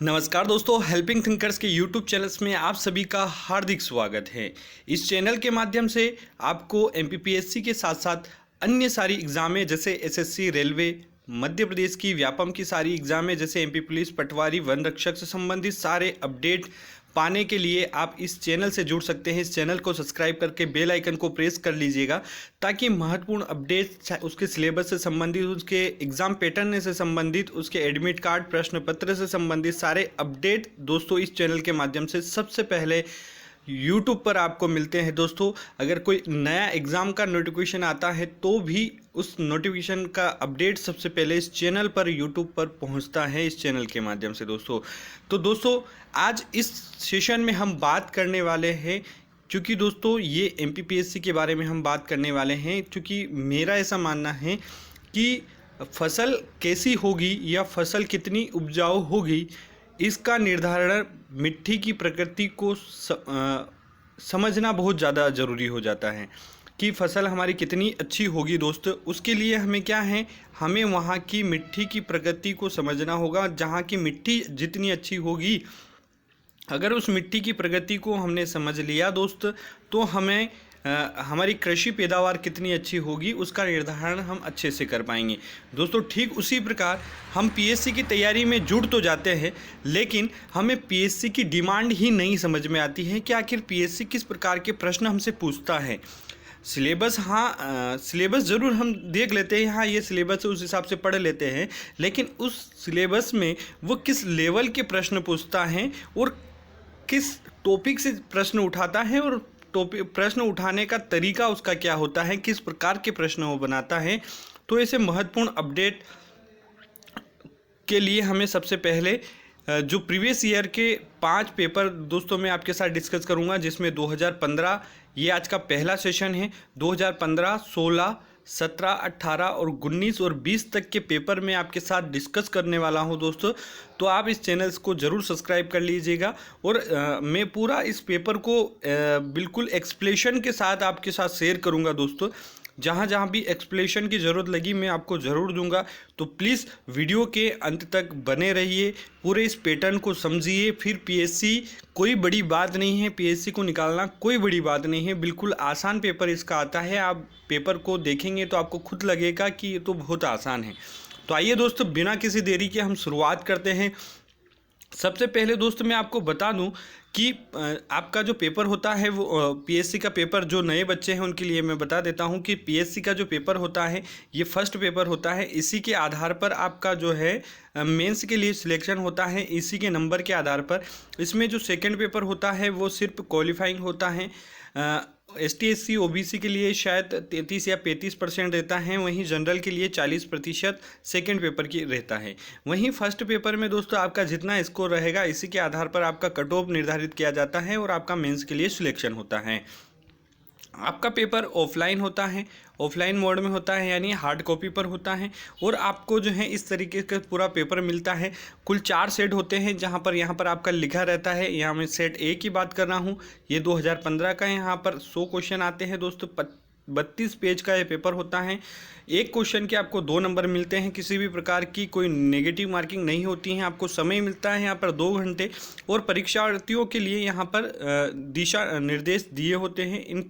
नमस्कार दोस्तों, helping thinkers के यूट्यूब चैनल्स में आप सभी का हार्दिक स्वागत है। इस चैनल के माध्यम से आपको एमपीपीएससी के साथ साथ अन्य सारी एग्ज़ामें जैसे एसएससी, रेलवे, मध्य प्रदेश की व्यापम की सारी एग्ज़ामें जैसे एमपी पुलिस, पटवारी, वन रक्षक से संबंधित सारे अपडेट पाने के लिए आप इस चैनल से जुड़ सकते हैं। इस चैनल को सब्सक्राइब करके बेल आइकन को प्रेस कर लीजिएगा ताकि महत्वपूर्ण अपडेट उसके सिलेबस से संबंधित, उसके एग्ज़ाम पैटर्न से संबंधित, उसके एडमिट कार्ड, प्रश्न पत्र से संबंधित सारे अपडेट दोस्तों इस चैनल के माध्यम से सबसे पहले यूट्यूब पर आपको मिलते हैं। दोस्तों अगर कोई नया एग्ज़ाम का नोटिफिकेशन आता है तो भी उस नोटिफिकेशन का अपडेट सबसे पहले इस चैनल पर यूट्यूब पर पहुंचता है, इस चैनल के माध्यम से दोस्तों। तो दोस्तों आज इस सेशन में हम बात करने वाले हैं, क्योंकि दोस्तों ये एमपीपीएससी के बारे में हम बात करने वाले हैं, क्योंकि मेरा ऐसा मानना है कि फसल कैसी होगी या फसल कितनी उपजाऊ होगी इसका निर्धारण मिट्टी की प्रकृति को समझना बहुत ज़्यादा ज़रूरी हो जाता है कि फसल हमारी कितनी अच्छी होगी। दोस्तों उसके लिए हमें क्या है, हमें वहाँ की मिट्टी की प्रकृति को समझना होगा। जहाँ की मिट्टी जितनी अच्छी होगी, अगर उस मिट्टी की प्रगति को हमने समझ लिया दोस्त, तो हमें हमारी कृषि पैदावार कितनी अच्छी होगी उसका निर्धारण हम अच्छे से कर पाएंगे। दोस्तों ठीक उसी प्रकार हम पीएससी की तैयारी में जुड़ तो जाते हैं, लेकिन हमें पीएससी की डिमांड ही नहीं समझ में आती है कि आखिर पीएससी किस प्रकार के प्रश्न हमसे पूछता है। सिलेबस, हाँ सिलेबस ज़रूर हम देख लेते हैं, हाँ ये सिलेबस है उस हिसाब से पढ़ लेते हैं, लेकिन उस सिलेबस में वो किस लेवल के प्रश्न पूछता है और किस टॉपिक से प्रश्न उठाता है और प्रश्न उठाने का तरीका उसका क्या होता है, किस प्रकार के प्रश्न वो बनाता है। तो ऐसे महत्वपूर्ण अपडेट के लिए हमें सबसे पहले जो प्रीवियस ईयर के 5 पेपर दोस्तों मैं आपके साथ डिस्कस करूंगा, जिसमें 2015 ये आज का पहला सेशन है। 2015, 16, 17, 18 और 19 और 20 तक के पेपर में आपके साथ डिस्कस करने वाला हूं दोस्तों। तो आप इस चैनल को ज़रूर सब्सक्राइब कर लीजिएगा और मैं पूरा इस पेपर को बिल्कुल एक्सप्लेनेशन के साथ आपके साथ शेयर करूंगा दोस्तों। जहाँ जहाँ भी एक्सप्लेनेशन की ज़रूरत लगी मैं आपको ज़रूर दूंगा। तो प्लीज़ वीडियो के अंत तक बने रहिए, पूरे इस पैटर्न को समझिए। फिर पीएससी कोई बड़ी बात नहीं है, पीएससी को निकालना कोई बड़ी बात नहीं है, बिल्कुल आसान पेपर इसका आता है। आप पेपर को देखेंगे तो आपको खुद लगेगा कि ये तो बहुत आसान है। तो आइए दोस्तों बिना किसी देरी के हम शुरुआत करते हैं। सबसे पहले दोस्त मैं आपको बता दूं कि आपका जो पेपर होता है वो पीएससी का पेपर, जो नए बच्चे हैं उनके लिए मैं बता देता हूं कि पीएससी का जो पेपर होता है ये फर्स्ट पेपर होता है। इसी के आधार पर आपका जो है मेंस के लिए सिलेक्शन होता है, इसी के नंबर के आधार पर। इसमें जो सेकंड पेपर होता है वो सिर्फ क्वालिफाइंग होता है। ST SC OBC के लिए शायद 33 या 35% रहता है, वहीं जनरल के लिए 40% सेकेंड पेपर की रहता है। वहीं फर्स्ट पेपर में दोस्तों आपका जितना स्कोर रहेगा इसी के आधार पर आपका कट ऑफ निर्धारित किया जाता है और आपका मेंस के लिए सिलेक्शन होता है। आपका पेपर ऑफलाइन होता है, ऑफलाइन मोड में होता है, यानी हार्ड कॉपी पर होता है। और आपको जो है इस तरीके का पूरा पेपर मिलता है। कुल 4 सेट होते हैं, जहां पर यहाँ पर आपका लिखा रहता है। यहाँ मैं सेट ए की बात कर रहा हूँ, ये 2015 का है। यहाँ पर 100 क्वेश्चन आते हैं दोस्तों, 32 पेज का ये पेपर होता है। एक क्वेश्चन के आपको 2 नंबर मिलते हैं, किसी भी प्रकार की कोई नेगेटिव मार्किंग नहीं होती है। आपको समय मिलता है यहाँ पर 2 घंटे, और परीक्षार्थियों के लिए यहाँ पर दिशा निर्देश दिए होते हैं। इन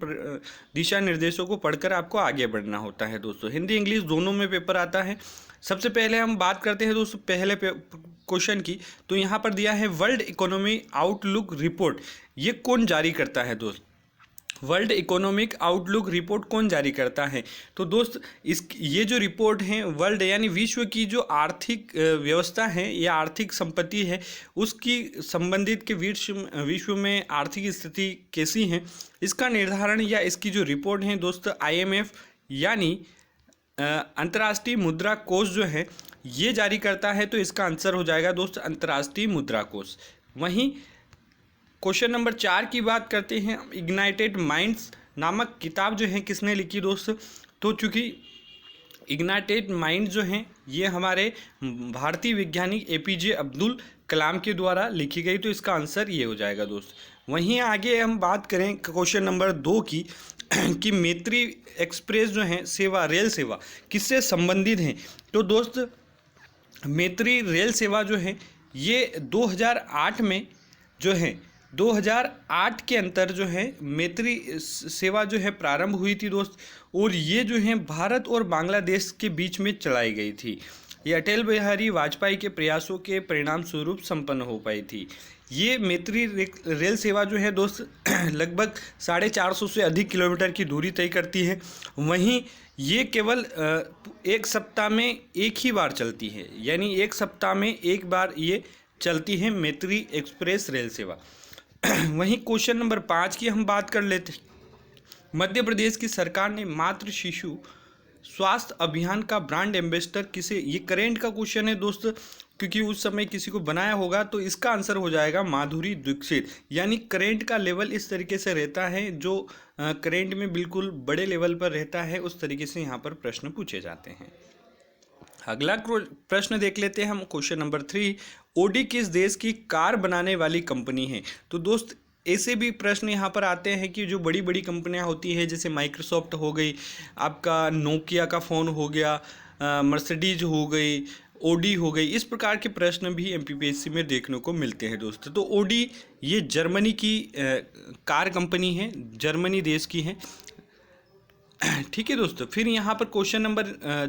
दिशा निर्देशों को पढ़कर आपको आगे बढ़ना होता है दोस्तों। हिंदी इंग्लिश दोनों में पेपर आता है। सबसे पहले हम बात करते हैं दोस्तों पहले क्वेश्चन की। तो यहाँ पर दिया है वर्ल्ड इकोनॉमी आउटलुक रिपोर्ट, ये कौन जारी करता है दोस्त? वर्ल्ड इकोनॉमिक आउटलुक रिपोर्ट कौन जारी करता है? तो दोस्त ये जो रिपोर्ट है वर्ल्ड यानी विश्व की जो आर्थिक व्यवस्था है या आर्थिक संपत्ति है उसकी संबंधित के विश्व में आर्थिक स्थिति कैसी है इसका निर्धारण या इसकी जो रिपोर्ट है दोस्त IMF यानी अंतर्राष्ट्रीय मुद्रा कोष जो है ये जारी करता है। तो इसका आंसर हो जाएगा दोस्त अंतर्राष्ट्रीय मुद्रा कोष। वहीं क्वेश्चन नंबर 4 की बात करते हैं। इग्नाइटेड माइंड्स नामक किताब जो है किसने लिखी दोस्त? तो चूँकि इग्नाइटेड माइंड जो हैं ये हमारे भारतीय वैज्ञानिक APJ अब्दुल कलाम के द्वारा लिखी गई, तो इसका आंसर ये हो जाएगा दोस्त। वहीं आगे हम बात करें क्वेश्चन नंबर 2 की कि मैत्री एक्सप्रेस जो है सेवा, रेल सेवा किससे संबंधित है? तो दोस्त मैत्री रेल सेवा जो है ये 2008 में जो है 2008 के अंतर जो है मैत्री सेवा जो है प्रारंभ हुई थी दोस्त, और ये जो है भारत और बांग्लादेश के बीच में चलाई गई थी। ये अटल बिहारी वाजपेयी के प्रयासों के परिणाम स्वरूप संपन्न हो पाई थी। ये मैत्री रेल सेवा जो है दोस्त लगभग 450 से अधिक किलोमीटर की दूरी तय करती है। वहीं ये केवल एक सप्ताह में एक ही बार चलती है, यानी एक सप्ताह में एक बार ये चलती है मैत्री एक्सप्रेस रेल सेवा। वहीं क्वेश्चन नंबर 5 की हम बात कर लेते हैं। मध्य प्रदेश की सरकार ने मातृ शिशु स्वास्थ्य अभियान का ब्रांड एम्बेसडर किसे, ये करेंट का क्वेश्चन है दोस्त, क्योंकि उस समय किसी को बनाया होगा, तो इसका आंसर हो जाएगा माधुरी दीक्षित। यानी करेंट का लेवल इस तरीके से रहता है, जो करेंट में बिल्कुल बड़े लेवल पर रहता है, उस तरीके से यहाँ पर प्रश्न पूछे जाते हैं। अगला प्रश्न देख लेते हैं हम, क्वेश्चन नंबर 3। ओडी किस देश की कार बनाने वाली कंपनी है? तो दोस्त ऐसे भी प्रश्न यहाँ पर आते हैं कि जो बड़ी बड़ी कंपनियाँ होती हैं, जैसे माइक्रोसॉफ्ट हो गई, आपका नोकिया का फ़ोन हो गया, मर्सिडीज हो गई, ओडी हो गई, इस प्रकार के प्रश्न भी एमपीपीएससी में देखने को मिलते हैं दोस्त। तो ओडी ये जर्मनी की कार कंपनी है, जर्मनी देश की है। ठीक है दोस्तों, फिर यहाँ पर क्वेश्चन नंबर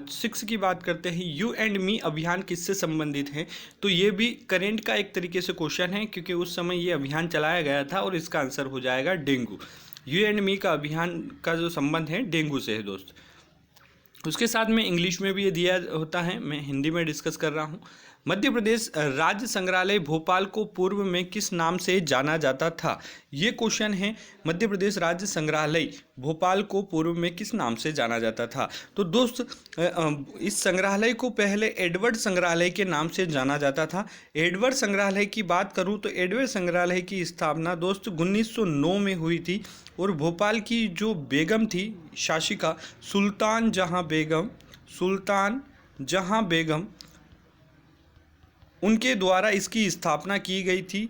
6 की बात करते हैं। यू एंड मी अभियान किससे संबंधित है? तो ये भी करेंट का एक तरीके से क्वेश्चन है, क्योंकि उस समय ये अभियान चलाया गया था, और इसका आंसर हो जाएगा डेंगू। यू एंड मी का अभियान का जो संबंध है डेंगू से है दोस्त। उसके साथ में इंग्लिश में भी ये दिया होता है, मैं हिंदी में डिस्कस कर रहा हूँ। मध्य प्रदेश राज्य संग्रहालय भोपाल को पूर्व में किस नाम से जाना जाता था? ये क्वेश्चन है, मध्य प्रदेश राज्य संग्रहालय भोपाल को पूर्व में किस नाम से जाना जाता था? तो दोस्त इस संग्रहालय को पहले एडवर्ड संग्रहालय के नाम से जाना जाता था। एडवर्ड संग्रहालय की बात करूँ तो एडवर्ड संग्रहालय की स्थापना दोस्त 1909 में हुई थी, और भोपाल की जो बेगम थी शासिका सुल्तान जहां बेगम उनके द्वारा इसकी स्थापना की गई थी,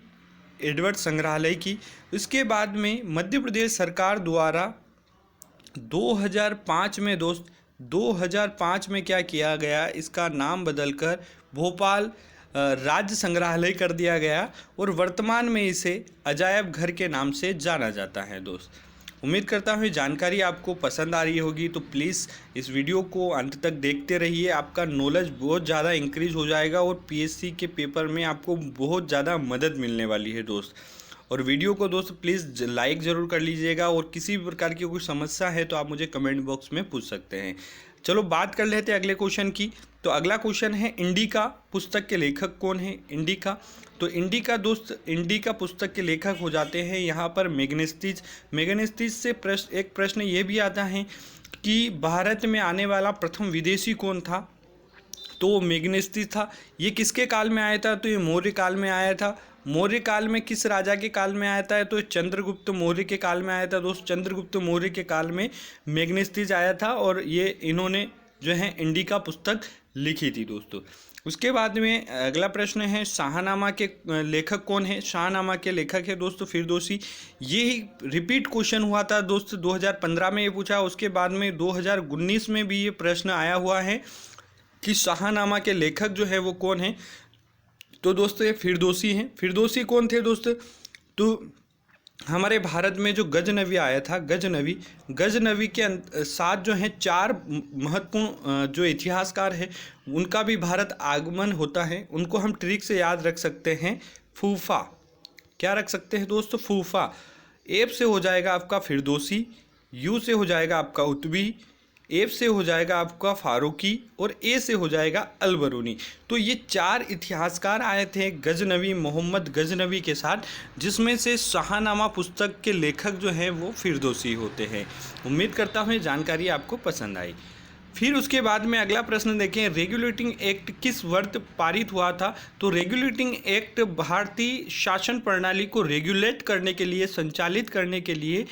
एडवर्ड संग्रहालय की। इसके बाद में मध्य प्रदेश सरकार द्वारा 2005 में दोस्त 2005 में क्या किया गया, इसका नाम बदलकर भोपाल राज्य संग्रहालय कर दिया गया, और वर्तमान में इसे अजायब घर के नाम से जाना जाता है दोस्त। उम्मीद करता हूँ ये जानकारी आपको पसंद आ रही होगी, तो प्लीज़ इस वीडियो को अंत तक देखते रहिए। आपका नॉलेज बहुत ज़्यादा इंक्रीज हो जाएगा, और पीएससी के पेपर में आपको बहुत ज़्यादा मदद मिलने वाली है दोस्त। और वीडियो को दोस्त प्लीज़ लाइक ज़रूर कर लीजिएगा, और किसी भी प्रकार की कोई समस्या है तो आप मुझे कमेंट बॉक्स में पूछ सकते हैं। चलो बात कर लेते हैं अगले क्वेश्चन की। तो अगला क्वेश्चन है, इंडिका पुस्तक के लेखक कौन है? इंडिका, तो इंडिका दोस्त इंडिका पुस्तक के लेखक हो जाते हैं यहाँ पर मेगनेस्तीज से एक प्रश्न ये भी आता है कि भारत में आने वाला प्रथम विदेशी कौन था? तो मेगनेस्तीज था। ये किसके काल में आया था? तो ये मौर्य काल में आया था। मौर्य काल में किस राजा के काल में आया था? तो चंद्रगुप्त मौर्य के काल में आया था दोस्त। चंद्रगुप्त मौर्य के काल में मेगनेस्तीज आया था, और ये इन्होंने जो है इंडिका पुस्तक लिखी थी दोस्तों। उसके बाद में अगला प्रश्न है, शाहनामा के लेखक कौन है? शाहनामा के लेखक है दोस्तों फिरदौसी। ये रिपीट क्वेश्चन हुआ था दोस्त, 2015 में ये पूछा, उसके बाद में 2019 में भी ये प्रश्न आया हुआ है कि शाहनामा के लेखक जो है वो कौन है? तो दोस्तों ये फिरदौसी हैं। फिरदौसी कौन थे दोस्त? तो हमारे भारत में जो गजनवी आया था, गजनवी के साथ जो है 4 महत्वपूर्ण जो इतिहासकार है उनका भी भारत आगमन होता है। उनको हम ट्रिक से याद रख सकते हैं, फूफा। क्या रख सकते हैं दोस्तों? फूफा। एफ से हो जाएगा आपका फिरदौसी, यू से हो जाएगा आपका उत्बी, एफ से हो जाएगा आपका फारूकी, और ए से हो जाएगा अलबरूनी। तो ये 4 इतिहासकार आए थे गजनवी, मोहम्मद गजनवी के साथ, जिसमें से शाहनामा पुस्तक के लेखक जो हैं वो फिरदौसी होते हैं। उम्मीद करता हूँ ये जानकारी आपको पसंद आई। फिर उसके बाद में अगला प्रश्न देखें, रेगुलेटिंग एक्ट किस वर्ष पारित हुआ था? तो रेगुलेटिंग एक्ट भारतीय शासन प्रणाली को रेगुलेट करने के लिए, संचालित करने के लिए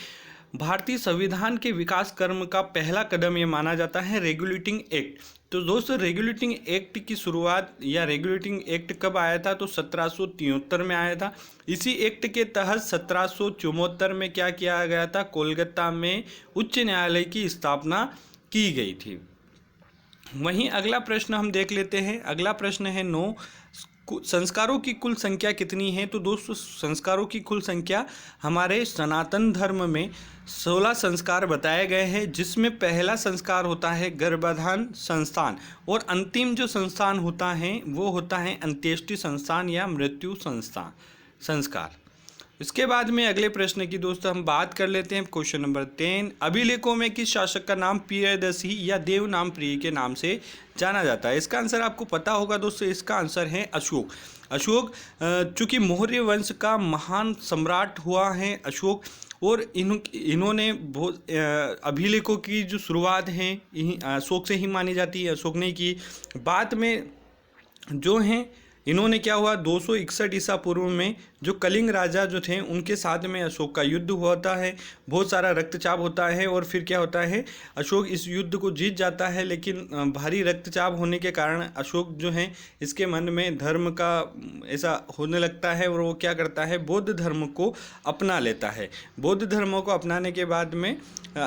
भारतीय संविधान के विकास क्रम का पहला कदम ये माना जाता है, रेगुलेटिंग एक्ट। तो दोस्तों रेगुलेटिंग एक्ट की शुरुआत या रेगुलेटिंग एक्ट कब आया था? तो 1773 में आया था। इसी एक्ट के तहत 1774 में क्या किया गया था? कोलकाता में उच्च न्यायालय की स्थापना की गई थी। वहीं अगला प्रश्न हम देख लेते हैं। अगला प्रश्न है 9, संस्कारों की कुल संख्या कितनी है? तो दोस्तों संस्कारों की कुल संख्या हमारे सनातन धर्म में 16 संस्कार बताए गए हैं, जिसमें पहला संस्कार होता है गर्भाधान संस्थान और अंतिम जो संस्थान होता है वो होता है अंत्येष्टि संस्थान या मृत्यु संस्कार। इसके बाद में अगले प्रश्न की दोस्तों हम बात कर लेते हैं। क्वेश्चन नंबर 10, अभिलेखों में किस शासक का नाम प्रियदर्शी या देवनाम प्रिय के नाम से जाना जाता है? इसका आंसर आपको पता होगा दोस्तों, इसका आंसर है अशोक। अशोक चूँकि मौर्य वंश का महान सम्राट हुआ है अशोक, और इन्होंने बहुत अभिलेखों की जो शुरुआत है अशोक से ही मानी जाती है, अशोक ने की। बाद में जो हैं इन्होंने क्या हुआ 261 ईसा पूर्व में जो कलिंग राजा जो थे उनके साथ में अशोक का युद्ध होता है, बहुत सारा रक्तचाप होता है और फिर क्या होता है अशोक इस युद्ध को जीत जाता है। लेकिन भारी रक्तचाप होने के कारण अशोक जो है इसके मन में धर्म का ऐसा होने लगता है और वो क्या करता है बौद्ध धर्म को अपना लेता है। बौद्ध धर्म को अपनाने के बाद में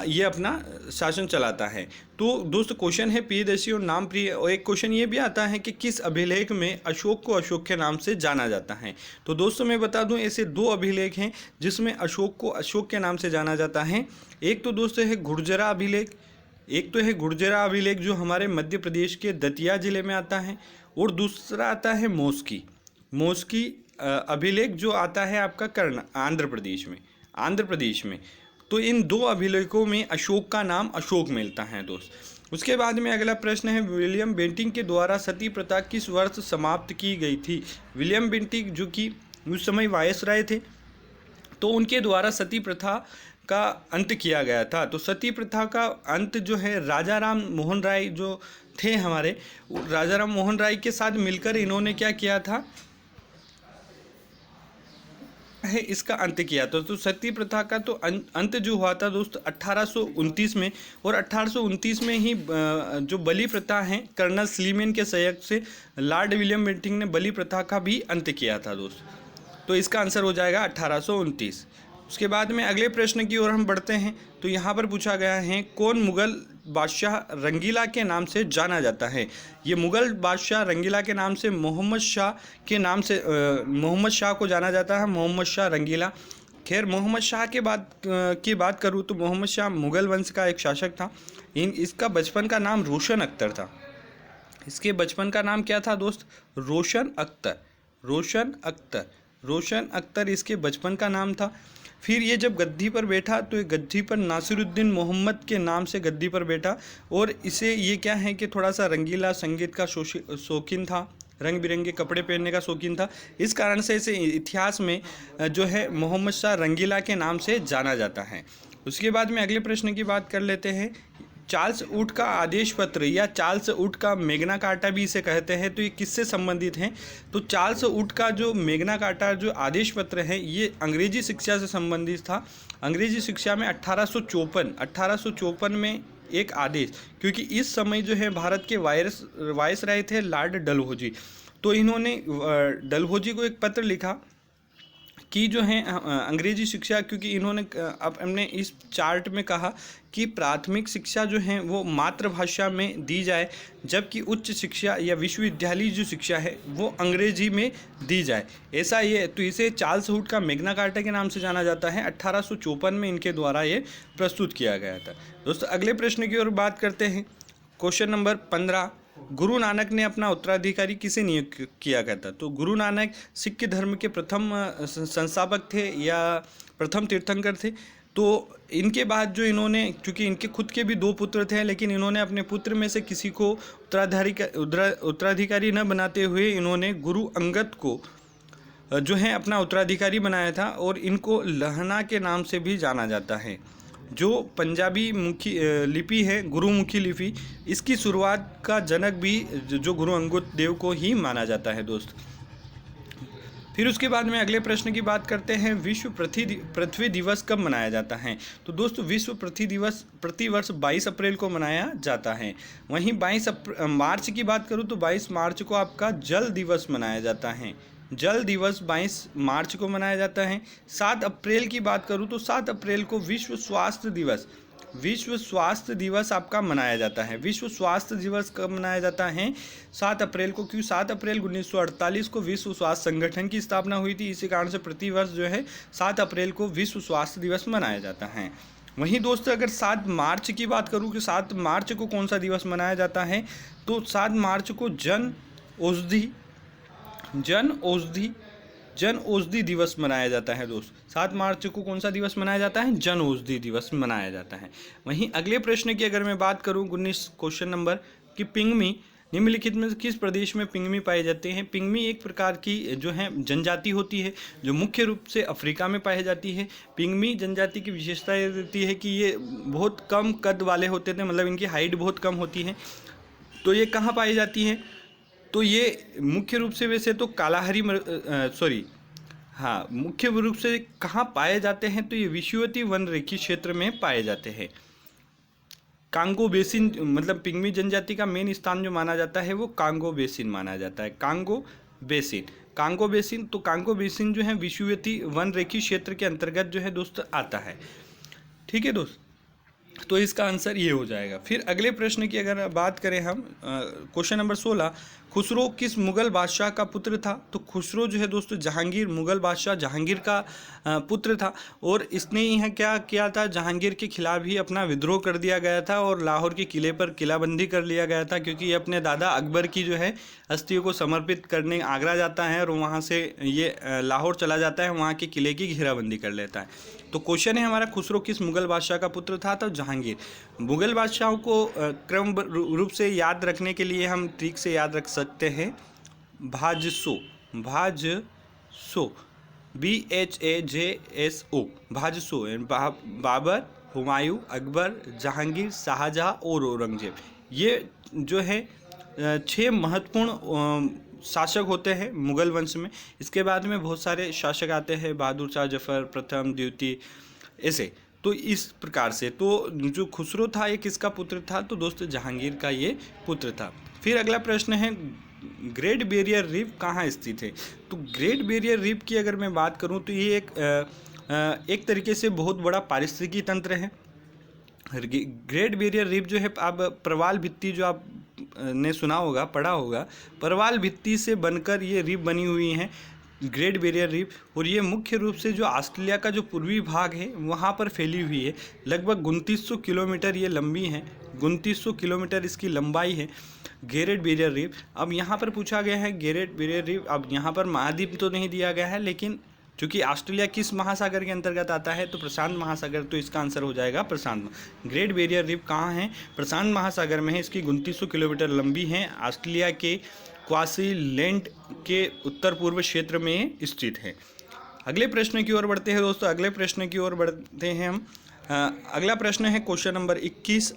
ये अपना शासन चलाता है। तो दोस्त क्वेश्चन है प्रियदर्शी और नाम प्रिय, और एक क्वेश्चन ये भी आता है कि किस अभिलेख में अशोक को अशोक के नाम से जाना जाता है? तो दोस्तों मैं बता दूं ऐसे 2 अभिलेख हैं जिसमें अशोक को अशोक के नाम से जाना जाता है। एक तो दोस्तों है गुर्जरा अभिलेख, जो हमारे मध्य प्रदेश के दतिया जिले में आता है, और दूसरा आता है मौस्की अभिलेख जो आता है आपका आंध्र प्रदेश में। तो इन 2 अभिलेखों में अशोक का नाम अशोक मिलता है दोस्त। उसके बाद में अगला प्रश्न है विलियम बेंटिक के द्वारा सती प्रथा किस वर्ष समाप्त की गई थी? विलियम बेंटिक जो कि उस समय वायसराय थे, तो उनके द्वारा सती प्रथा का अंत किया गया था। तो सती प्रथा का अंत जो है राजा राम मोहन राय जो थे हमारे, राजा राम मोहन राय के साथ मिलकर इन्होंने क्या किया था है इसका अंत किया। तो सती प्रथा का तो अंत जो हुआ था दोस्त 1829 में, और 1829 में ही जो बलि प्रथा है कर्नल स्लीमेन के सहयोग से लॉर्ड विलियम बेंटिक ने बलि प्रथा का भी अंत किया था दोस्त। तो इसका आंसर हो जाएगा 1829। उसके बाद में अगले प्रश्न की ओर हम बढ़ते हैं। तो यहाँ पर पूछा गया है कौन मुगल बादशाह रंगीला के नाम से जाना जाता है? ये मुगल बादशाह रंगीला के नाम से मोहम्मद शाह को जाना जाता है, मोहम्मद शाह रंगीला। खैर मोहम्मद शाह की बात करूँ तो मोहम्मद शाह मुगल वंश का एक शासक था। इसका बचपन का नाम रोशन अख्तर था। इसके बचपन का नाम क्या था दोस्त? रोशन अख्तर इसके बचपन का नाम था। फिर ये जब गद्दी पर बैठा तो ये गद्दी पर नासिरुद्दीन मोहम्मद के नाम से गद्दी पर बैठा, और इसे ये क्या है कि थोड़ा सा रंगीला संगीत का शौकीन था, रंग बिरंगे कपड़े पहनने का शौकीन था। इस कारण से इसे इतिहास में जो है मोहम्मद शाह रंगीला के नाम से जाना जाता है। उसके बाद में अगले प्रश्न की बात कर लेते हैं। चार्ल्स वुड का आदेश पत्र या चार्ल्स वुड का मैग्ना कार्टा भी इसे कहते हैं, तो ये किससे संबंधित हैं? तो चार्ल्स वुड का जो मैग्ना कार्टा जो आदेश पत्र है ये अंग्रेजी शिक्षा से संबंधित था। अंग्रेजी शिक्षा में 1854 में एक आदेश, क्योंकि इस समय जो है भारत के वायसराय थे लॉर्ड डलहौजी, तो इन्होंने डलहौजी को एक पत्र लिखा कि जो है अंग्रेजी शिक्षा, क्योंकि इन्होंने अब हमने इस चार्ट में कहा कि प्राथमिक शिक्षा जो है वो मातृभाषा में दी जाए, जबकि उच्च शिक्षा या विश्वविद्यालय जो शिक्षा है वो अंग्रेजी में दी जाए। ऐसा ये, तो इसे चार्ल्स वुड का मैग्ना कार्टा के नाम से जाना जाता है। 1854 में इनके द्वारा ये प्रस्तुत किया गया था। दोस्तों अगले प्रश्न की ओर बात करते हैं। क्वेश्चन नंबर 15, गुरु नानक ने अपना उत्तराधिकारी किसे नियुक्त किया गया था? तो गुरु नानक सिख धर्म के प्रथम संस्थापक थे या प्रथम तीर्थंकर थे। तो इनके बाद जो इन्होंने, क्योंकि इनके खुद के भी 2 पुत्र थे, लेकिन इन्होंने अपने पुत्र में से किसी को उत्तराधिकारी न बनाते हुए इन्होंने गुरु अंगद को जो है अपना उत्तराधिकारी बनाया था, और इनको लहना के नाम से भी जाना जाता है। जो पंजाबी मुखी लिपि है गुरुमुखी लिपि, इसकी शुरुआत का जनक भी जो गुरु अंगद देव को ही माना जाता है दोस्त। फिर उसके बाद में अगले प्रश्न की बात करते हैं। विश्व पृथ्वी दिवस कब मनाया जाता है? तो दोस्तों विश्व पृथ्वी दिवस प्रतिवर्ष 22 अप्रैल को मनाया जाता है। वहीं 22 मार्च की बात करूँ तो 22 मार्च को आपका जल दिवस मनाया जाता है। जल दिवस 22 मार्च को मनाया जाता है। 7 अप्रैल की बात करूँ तो 7 अप्रैल को विश्व स्वास्थ्य दिवस विश्व स्वास्थ्य दिवस आपका मनाया जाता है? विश्व स्वास्थ्य दिवस कब मनाया जाता है? 7 अप्रैल को। क्यों 7 अप्रैल 1948 को विश्व स्वास्थ्य संगठन की स्थापना हुई थी, इसी कारण से प्रतिवर्ष जो है 7 अप्रैल को विश्व स्वास्थ्य दिवस मनाया जाता है। वहीं दोस्तों अगर 7 मार्च की बात करूं कि 7 मार्च को कौन सा दिवस मनाया जाता है, तो 7 मार्च को जन औषधि दिवस मनाया जाता है दोस्त। 7 मार्च को कौन सा दिवस मनाया जाता है? जन औषधि दिवस मनाया जाता है। वहीं अगले प्रश्न की अगर मैं बात करूं 19 क्वेश्चन नंबर कि पिंगमी निम्नलिखित में किस प्रदेश में पिंगमी पाए जाते हैं? पिंगमी एक प्रकार की जो है जनजाति होती है जो मुख्य रूप से अफ्रीका में पाई जाती है। पिंगमी जनजाति की विशेषता ये रहती है कि ये बहुत कम कद वाले होते थे, मतलब इनकी हाइट बहुत कम होती है। तो ये कहाँ पाई जाती है? तो ये मुख्य रूप से वैसे तो मुख्य रूप से कहाँ पाए जाते हैं? तो ये विषुवतीय वन रेखी क्षेत्र में पाए जाते हैं। कांगो बेसिन, मतलब पिंगमी जनजाति का मेन स्थान जो माना जाता है वो कांगो बेसिन माना जाता है। कांगो बेसिन तो कांगो बेसिन जो है विषुवतीय वन रेखी क्षेत्र के अंतर्गत जो है दोस्त आता है। ठीक है दोस्त, तो इसका आंसर ये हो जाएगा। फिर अगले प्रश्न की अगर बात करें हम, क्वेश्चन नंबर 16, खुसरो किस मुगल बादशाह का पुत्र था? तो खुसरो जो है दोस्तों जहांगीर, मुगल बादशाह जहांगीर का पुत्र था और इसने यह क्या किया था, जहांगीर के खिलाफ ही अपना विद्रोह कर दिया गया था और लाहौर के किले पर किलाबंदी कर लिया गया था, क्योंकि ये अपने दादा अकबर की जो है अस्थियों को समर्पित करने आगरा जाता है और वहाँ से ये लाहौर चला जाता है, वहाँ के किले की घेराबंदी कर लेता है। तो क्वेश्चन है हमारा, खुसरो किस मुगल बादशाह का पुत्र था? तो जहांगीर। मुगल बादशाहों को क्रम रूप से याद रखने के लिए हम ट्रिक से याद रख सकते हैं। भाजसो BHAJSO भाजसो, बाबर, हुमायूं, अकबर, जहांगीर, शाहजहां और औरंगजेब। ये जो है 6 महत्वपूर्ण शासक होते हैं मुगल वंश में। इसके बाद में बहुत सारे शासक आते हैं, बहादुर शाह जफर, प्रथम, द्वितीय, ऐसे। तो इस प्रकार से तो जो खुसरो था ये किसका पुत्र था? तो दोस्तों जहांगीर का ये पुत्र था। फिर अगला प्रश्न है, ग्रेट बैरियर रीफ कहाँ स्थित है? तो ग्रेट बैरियर रीफ की अगर मैं बात करूँ तो ये एक तरीके से बहुत बड़ा पारिस्थितिकी तंत्र है। ग्रेट बैरियर रीफ जो है, आप प्रवाल भित्ति जो आप ने सुना होगा, पढ़ा होगा, प्रवाल भित्ति से बनकर ये रीफ बनी हुई हैं, ग्रेट बैरियर रीफ। और ये मुख्य रूप से जो ऑस्ट्रेलिया का जो पूर्वी भाग है वहाँ पर फैली हुई है। लगभग 2900 किलोमीटर ये लंबी है, 2900 किलोमीटर इसकी लंबाई है ग्रेट बैरियर रीफ। अब यहाँ पर पूछा गया है ग्रेट बैरियर रीफ, अब यहाँ पर महाद्वीप तो नहीं दिया गया है, लेकिन चूँकि ऑस्ट्रेलिया किस महासागर के अंतर्गत आता है? तो प्रशांत महासागर, तो इसका आंसर हो जाएगा प्रशांत। ग्रेट बैरियर रीफ कहाँ है? प्रशांत महासागर में है। इसकी 2900 किलोमीटर लंबी है, ऑस्ट्रेलिया के क्वासीलैंड के उत्तर पूर्व क्षेत्र में स्थित है। अगले प्रश्न की ओर बढ़ते हैं दोस्तों, अगले प्रश्न की ओर बढ़ते हैं हम। अगला प्रश्न है क्वेश्चन नंबर 21,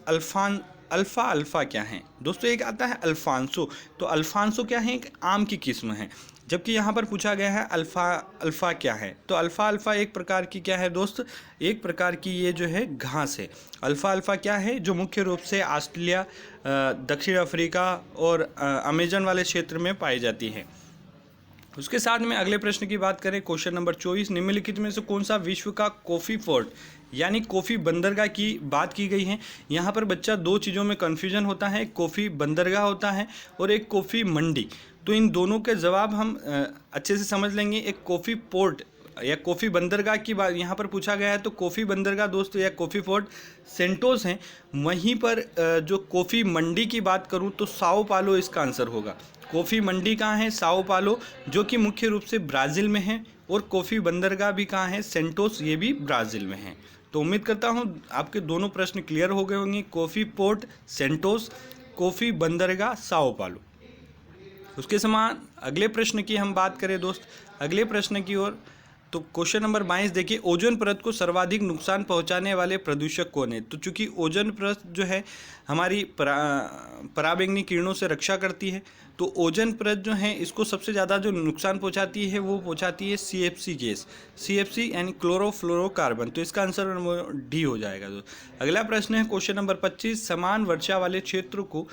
अल्फ़ा क्या है? दोस्तों एक आता है अल्फांसो। तो अल्फांसो क्या है? एक आम की किस्म है, जबकि यहाँ पर पूछा गया है अल्फ़ा क्या है? तो अल्फ़ा एक प्रकार की क्या है दोस्त? एक प्रकार की ये जो है घास है। अल्फ़ा क्या है? जो मुख्य रूप से ऑस्ट्रेलिया, दक्षिण अफ्रीका और अमेजन वाले क्षेत्र में पाई जाती है। उसके साथ में अगले प्रश्न की बात करें, क्वेश्चन नंबर 24, निम्नलिखित में से कौन सा विश्व का कॉफ़ी पोर्ट यानी कॉफ़ी बंदरगाह की बात की गई है? यहाँ पर बच्चा 2 चीज़ों में कन्फ्यूजन होता है, एक कॉफ़ी बंदरगाह होता है और एक कॉफ़ी मंडी। तो इन दोनों के जवाब हम अच्छे से समझ लेंगे। एक कॉफ़ी पोर्ट या कॉफ़ी बंदरगाह की बात यहाँ पर पूछा गया है, तो कॉफ़ी बंदरगाह दोस्तों या कॉफ़ी पोर्ट सेंटोस हैं। वहीं पर जो कॉफ़ी मंडी की बात करूँ तो साओ पालो इसका आंसर होगा। कॉफ़ी मंडी कहाँ है? साओ पालो, जो कि मुख्य रूप से ब्राज़ील में है। और कॉफ़ी बंदरगाह भी कहाँ है? सेंटोस, ये भी ब्राज़ील में है। तो उम्मीद करता हूँ आपके दोनों प्रश्न क्लियर हो गए होंगे। कॉफ़ी पोर्ट सेंटोस, कॉफ़ी बंदरगाह साओ पालो। उसके समान अगले प्रश्न की हम बात करें दोस्त, अगले प्रश्न की ओर, तो क्वेश्चन नंबर 22 देखिए, ओजोन परत को सर्वाधिक नुकसान पहुंचाने वाले प्रदूषक कौन है? तो चूंकि ओजोन परत जो है हमारी पराबैंगनी किरणों से रक्षा करती है, तो ओजोन परत जो है इसको सबसे ज़्यादा जो नुकसान पहुंचाती है वो पहुंचाती है CFC गैस, CFC यानी क्लोरोफ्लोरोकार्बन। तो इसका आंसर डी हो जाएगा दोस्त। अगला प्रश्न है क्वेश्चन नंबर 25, समान वर्षा वाले क्षेत्र को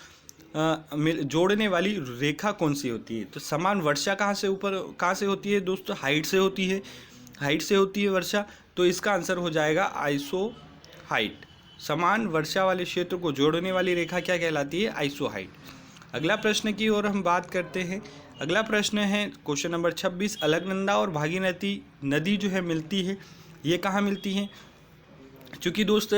जोड़ने वाली रेखा कौन सी होती है? तो समान वर्षा कहाँ से होती है दोस्तों? हाइट से होती है वर्षा। तो इसका आंसर हो जाएगा आइसो हाइट, समान वर्षा वाले क्षेत्र को जोड़ने वाली रेखा क्या कहलाती है? आइसोहाइड। अगला प्रश्न की ओर हम बात करते हैं। अगला प्रश्न है क्वेश्चन नंबर 26, अलकनंदा और भागीरथी नदी जो है मिलती है, ये कहाँ मिलती है? चूँकि दोस्त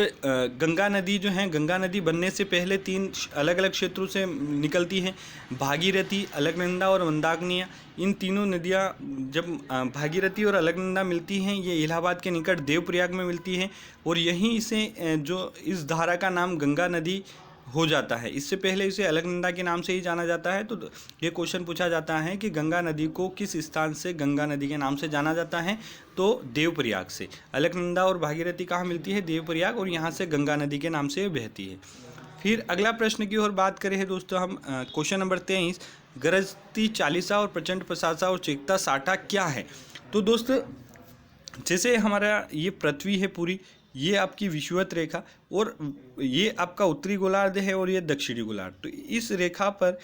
गंगा नदी जो है, गंगा नदी बनने से पहले 3 अलग अलग क्षेत्रों से निकलती हैं, भागीरथी, अलकनंदा और मंदाकिनी। इन तीनों नदियाँ जब भागीरथी और अलकनंदा मिलती हैं, ये इलाहाबाद के निकट देवप्रयाग में मिलती हैं और यहीं से जो इस धारा का नाम गंगा नदी हो जाता है। इससे पहले इसे अलकनंदा के नाम से ही जाना जाता है। तो ये क्वेश्चन पूछा जाता है कि गंगा नदी को किस स्थान से गंगा नदी के नाम से जाना जाता है? तो देवप्रयाग से। अलकनंदा और भागीरथी कहाँ मिलती है? देवप्रयाग, और यहाँ से गंगा नदी के नाम से बहती है। फिर अगला प्रश्न की ओर बात करें हैं दोस्तों हम, क्वेश्चन नंबर 23, गरजती चालीसा और प्रचंड प्रशासा और चीखता साठा क्या है? तो दोस्त जैसे हमारा ये पृथ्वी है पूरी, ये आपकी विषुवत रेखा, और ये आपका उत्तरी गोलार्ध है और ये दक्षिणी गोलार्ध। तो इस रेखा पर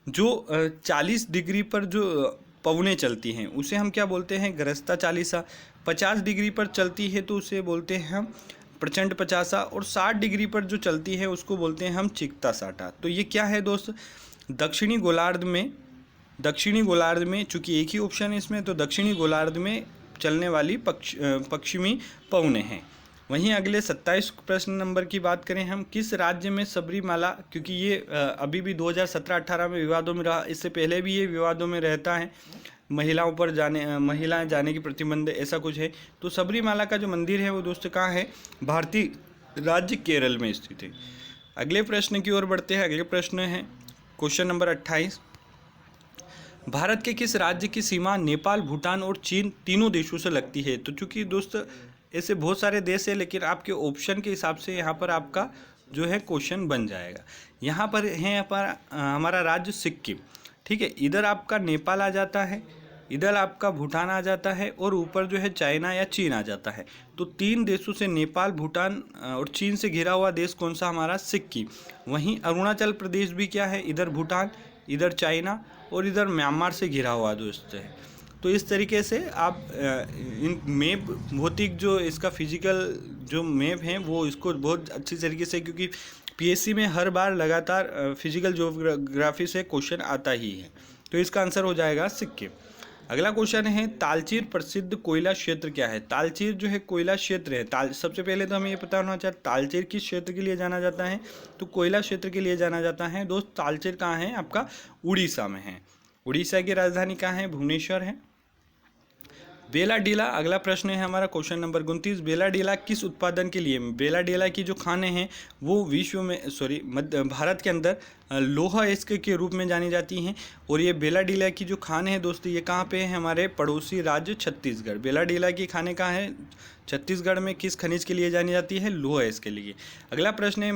जो 40 डिग्री पर जो पवनें चलती हैं उसे हम क्या बोलते हैं? गरजता चालीसा। 50 डिग्री पर चलती है तो उसे बोलते हैं हम प्रचंड पचासा, और 60 डिग्री पर जो चलती है उसको बोलते हैं हम चीखता साठा। तो ये क्या है दोस्त? दक्षिणी गोलार्ध में चूँकि एक ही ऑप्शन है इसमें, तो दक्षिणी गोलार्ध में चलने वाली पश्चिमी पवनें हैं। वहीं अगले 27 प्रश्न नंबर की बात करें हम, किस राज्य में सबरीमाला, क्योंकि ये अभी भी 2017-18 में विवादों में रहा, इससे पहले भी ये विवादों में रहता है, महिलाएं जाने की प्रतिबंध ऐसा कुछ है। तो सबरीमाला का जो मंदिर है वो दोस्त कहाँ है? भारतीय राज्य केरल में स्थित है। अगले प्रश्न की ओर बढ़ते हैं। अगले प्रश्न है क्वेश्चन नंबर 28, भारत के किस राज्य की सीमा नेपाल, भूटान और चीन तीनों देशों से लगती है? तो चूँकि दोस्त ऐसे बहुत सारे देश है, लेकिन आपके ऑप्शन के हिसाब से यहाँ पर आपका जो है क्वेश्चन बन जाएगा। यहाँ पर है हमारा राज्य सिक्किम, ठीक है। इधर आपका नेपाल आ जाता है, इधर आपका भूटान आ जाता है, और ऊपर जो है चाइना या चीन आ जाता है। तो 3 देशों से, नेपाल, भूटान और चीन से घिरा हुआ देश कौन सा? हमारा सिक्किम। वहीं अरुणाचल प्रदेश भी क्या है? इधर भूटान, इधर चाइना और इधर म्यांमार से घिरा हुआ दोस्त है। तो इस तरीके से आप इन मैप, भौतिक जो इसका फिजिकल जो मैप है वो इसको बहुत अच्छी तरीके से, क्योंकि पीएससी में हर बार लगातार फिजिकल ज्योग्राफी से क्वेश्चन आता ही है, तो इसका आंसर हो जाएगा सिक्किम। अगला क्वेश्चन है, तालचेर प्रसिद्ध कोयला क्षेत्र क्या है? तालचेर जो है कोयला क्षेत्र है। सबसे पहले तो हमें ये पता होना चाहिए तालचेर किस क्षेत्र के लिए जाना जाता है? तो कोयला क्षेत्र के लिए जाना जाता है। दोस्त तालचेर कहाँ है? आपका उड़ीसा में है। उड़ीसा की राजधानी कहाँ है? भुवनेश्वर है। बेलाडीला, अगला प्रश्न है हमारा क्वेश्चन नंबर 29, बेलाडीला किस उत्पादन के लिए? बेलाडीला की जो खानें हैं वो भारत के अंदर लोहा इस्क के रूप में जानी जाती हैं। और ये बेलाडीला की जो खानें हैं दोस्तों, ये कहाँ पे है? हमारे पड़ोसी राज्य छत्तीसगढ़। बेलाडीला की खानें कहाँ है? छत्तीसगढ़ में। किस खनिज के लिए जानी जाती है? लोहा इस्क के लिए। अगला प्रश्न है,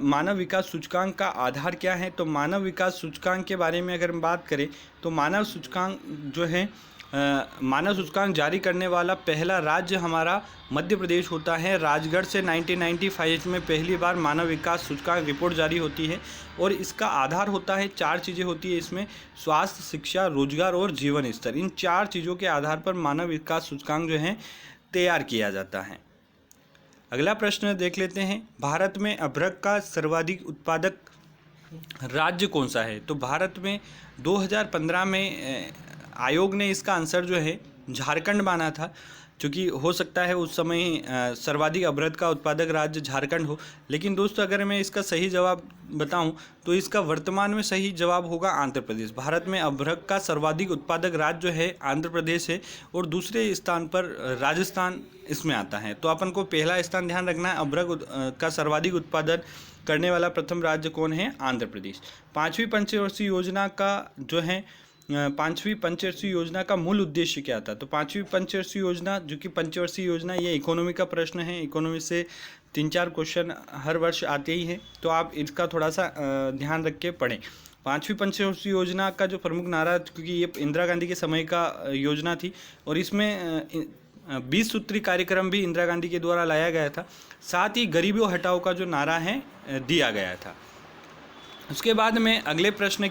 मानव विकास सूचकांक का आधार क्या है? तो मानव विकास सूचकांक के बारे में अगर हम बात करें तो मानव सूचकांक जारी करने वाला पहला राज्य हमारा मध्य प्रदेश होता है। राजगढ़ से 1995 में पहली बार मानव विकास सूचकांक रिपोर्ट जारी होती है, और इसका आधार होता है 4 चीज़ें होती है इसमें: स्वास्थ्य, शिक्षा, रोजगार और जीवन स्तर। इन 4 चीज़ों के आधार पर मानव विकास सूचकांक जो है तैयार किया जाता है। अगला प्रश्न देख लेते हैं, भारत में अभ्रक का सर्वाधिक उत्पादक राज्य कौन सा है? तो भारत में 2015 में आयोग ने इसका आंसर जो है झारखंड माना था, क्योंकि हो सकता है उस समय सर्वाधिक अभ्रक का उत्पादक राज्य झारखंड हो। लेकिन दोस्तों अगर मैं इसका सही जवाब बताऊं तो इसका वर्तमान में सही जवाब होगा आंध्र प्रदेश। भारत में अभ्रक का सर्वाधिक उत्पादक राज्य जो है आंध्र प्रदेश है, और दूसरे स्थान पर राजस्थान इसमें आता है। तो अपन को पहला स्थान ध्यान रखना है, अभ्रक का सर्वाधिक उत्पादन करने वाला प्रथम राज्य कौन है? आंध्र प्रदेश। 5वीं पंचवर्षीय योजना का जो है 5वीं पंचवर्षीय योजना का मूल उद्देश्य क्या था? तो 5वीं पंचवर्षीय योजना, जो कि पंचवर्षीय योजना, ये इकोनॉमी का प्रश्न है। इकोनॉमी से 3-4 क्वेश्चन हर वर्ष आते ही हैं, तो आप इसका थोड़ा सा ध्यान रख के पढ़ें। 5वीं पंचवर्षीय योजना का जो प्रमुख नारा, क्योंकि ये इंदिरा गांधी के समय का योजना थी, और इसमें 20 सूत्री कार्यक्रम भी इंदिरा गांधी के द्वारा लाया गया था। साथ ही गरीबी हटाओ का जो नारा है दिया गया था। उसके बाद में अगले प्रश्न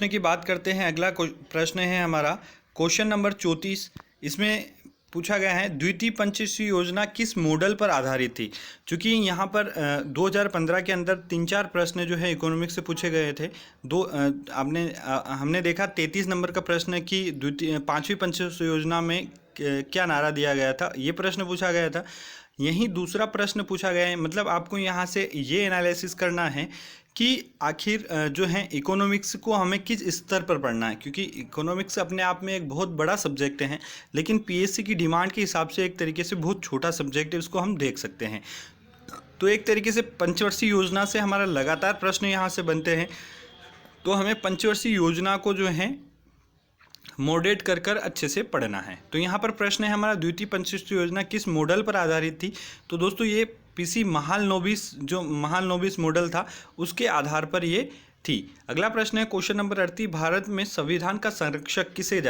की बात करते हैं। अगला प्रश्न है हमारा क्वेश्चन नंबर 34। इसमें पूछा गया है द्वितीय पंचवर्षीय योजना किस मॉडल पर आधारित थी। चूँकि यहाँ पर 2015 के अंदर 3-4 प्रश्न जो है इकोनॉमिक्स से पूछे गए थे। हमने देखा 33 नंबर का प्रश्न कि पाँचवीं पंचवर्षीय योजना में क्या नारा दिया गया था, ये प्रश्न पूछा गया था। यहीं दूसरा प्रश्न पूछा गया है, मतलब आपको यहाँ से ये एनालिसिस करना है कि आखिर जो है इकोनॉमिक्स को हमें किस स्तर पर पढ़ना है, क्योंकि इकोनॉमिक्स अपने आप में एक बहुत बड़ा सब्जेक्ट है, लेकिन पीएससी की डिमांड के हिसाब से एक तरीके से बहुत छोटा सब्जेक्ट है, उसको हम देख सकते हैं। तो एक तरीके से पंचवर्षीय योजना से हमारा लगातार प्रश्न यहाँ से बनते हैं, तो हमें पंचवर्षीय योजना को जो है मॉडरेट कर कर अच्छे से पढ़ना है। तो यहाँ पर प्रश्न है हमारा द्वितीय पंचवर्षीय योजना किस मॉडल पर आधारित थी। तो दोस्तों ये पीसी महालनोबिस जो महालनोबिस मॉडल था उसके आधार पर ये थी। अगला प्रश्न है क्वेश्चन नंबर 38, भारत में संविधान का संरक्षक किसे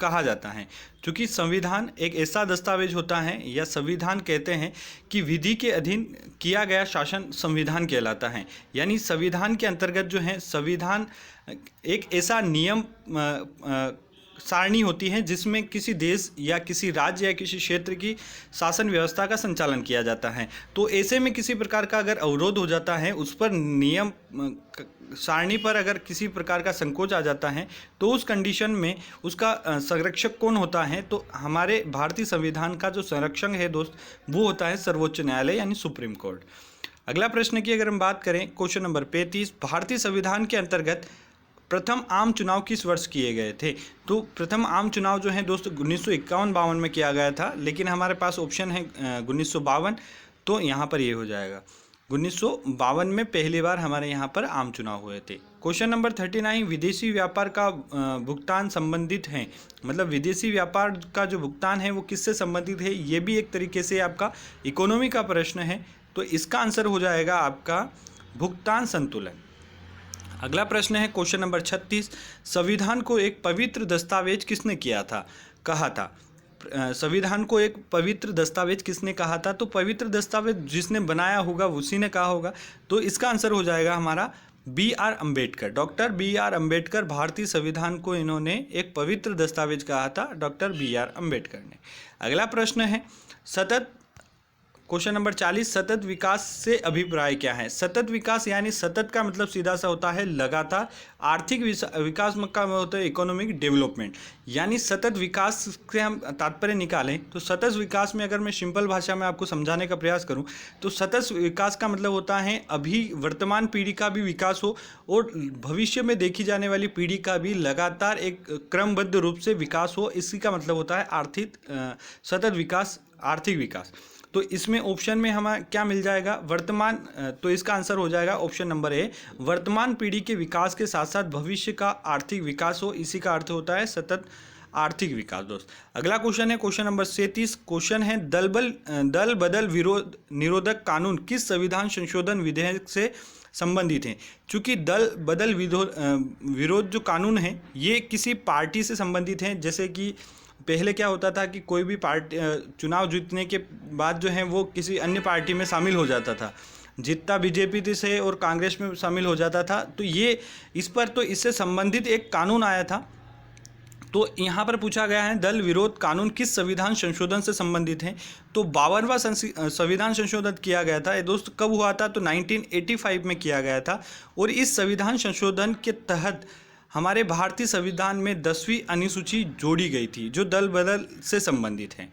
कहा जाता है। क्योंकि संविधान एक ऐसा दस्तावेज होता है या संविधान कहते हैं कि विधि के अधीन किया गया शासन संविधान कहलाता है। यानी संविधान के अंतर्गत जो है संविधान एक ऐसा नियम सारणी होती है जिसमें किसी देश या किसी राज्य या किसी क्षेत्र की शासन व्यवस्था का संचालन किया जाता है। तो ऐसे में किसी प्रकार का अगर अवरोध हो जाता है, उस पर नियम सारणी पर अगर किसी प्रकार का संकोच आ जाता है, तो उस कंडीशन में उसका संरक्षक कौन होता है। तो हमारे भारतीय संविधान का जो संरक्षक है दोस्त, वो होता है सर्वोच्च न्यायालय यानी सुप्रीम कोर्ट। अगला प्रश्न की अगर हम बात करें क्वेश्चन नंबर 35, भारतीय संविधान के अंतर्गत प्रथम आम चुनाव किस वर्ष किए गए थे। तो प्रथम आम चुनाव जो है दोस्तों 1951-52 में किया गया था, लेकिन हमारे पास ऑप्शन है 1952, तो यहाँ पर ये हो जाएगा 1952 में पहली बार हमारे यहाँ पर आम चुनाव हुए थे। क्वेश्चन नंबर 39, विदेशी व्यापार का भुगतान संबंधित है, मतलब विदेशी व्यापार का जो भुगतान है वो किससे संबंधित है। ये भी एक तरीके से आपका इकोनॉमी का प्रश्न है, तो इसका आंसर हो जाएगा आपका भुगतान संतुलन। अगला प्रश्न है क्वेश्चन नंबर 36, संविधान को एक पवित्र दस्तावेज किसने कहा था। संविधान को एक पवित्र दस्तावेज किसने कहा था। तो पवित्र दस्तावेज जिसने बनाया होगा उसी ने कहा होगा, तो इसका आंसर हो जाएगा हमारा BR Ambedkar. Doctor BR Ambedkar भारतीय संविधान को इन्होंने एक पवित्र दस्तावेज कहा था, डॉक्टर BR अम्बेडकर ने। अगला प्रश्न है क्वेश्चन नंबर 40, सतत विकास से अभिप्राय क्या है। सतत विकास यानी सतत का मतलब सीधा सा होता है लगातार, आर्थिक विकास का होता है इकोनॉमिक डेवलपमेंट। यानी सतत विकास से हम तात्पर्य निकालें तो सतत विकास में अगर मैं सिंपल भाषा में आपको समझाने का प्रयास करूं तो सतत विकास का मतलब होता है अभी वर्तमान पीढ़ी का भी विकास हो और भविष्य में देखी जाने वाली पीढ़ी का भी लगातार एक क्रमबद्ध रूप से विकास हो, इसी का मतलब होता है सतत विकास, आर्थिक विकास। तो इसमें ऑप्शन में हमें क्या मिल जाएगा, वर्तमान, तो इसका आंसर हो जाएगा ऑप्शन नंबर ए, वर्तमान पीढ़ी के विकास के साथ साथ भविष्य का आर्थिक विकास हो, इसी का अर्थ होता है सतत आर्थिक विकास। दोस्त अगला क्वेश्चन है क्वेश्चन नंबर 37, क्वेश्चन है दल बदल विरोध निरोधक कानून किस संविधान संशोधन विधेयक से संबंधित हैं। चूँकि दल बदल विरोध जो कानून है ये किसी पार्टी से संबंधित हैं। जैसे कि पहले क्या होता था कि कोई भी पार्टी चुनाव जीतने के बाद जो है वो किसी अन्य पार्टी में शामिल हो जाता था, जीतता बीजेपी से और कांग्रेस में शामिल हो जाता था। तो ये इस पर तो इससे संबंधित एक कानून आया था। तो यहाँ पर पूछा गया है दल विरोध कानून किस संविधान संशोधन से संबंधित है। तो 52वां संविधान संशोधन किया गया था। ये दोस्त कब हुआ था, तो 1985 में किया गया था। और इस संविधान संशोधन के तहत हमारे भारतीय संविधान में 10वीं अनुसूची जोड़ी गई थी जो दल बदल से संबंधित है।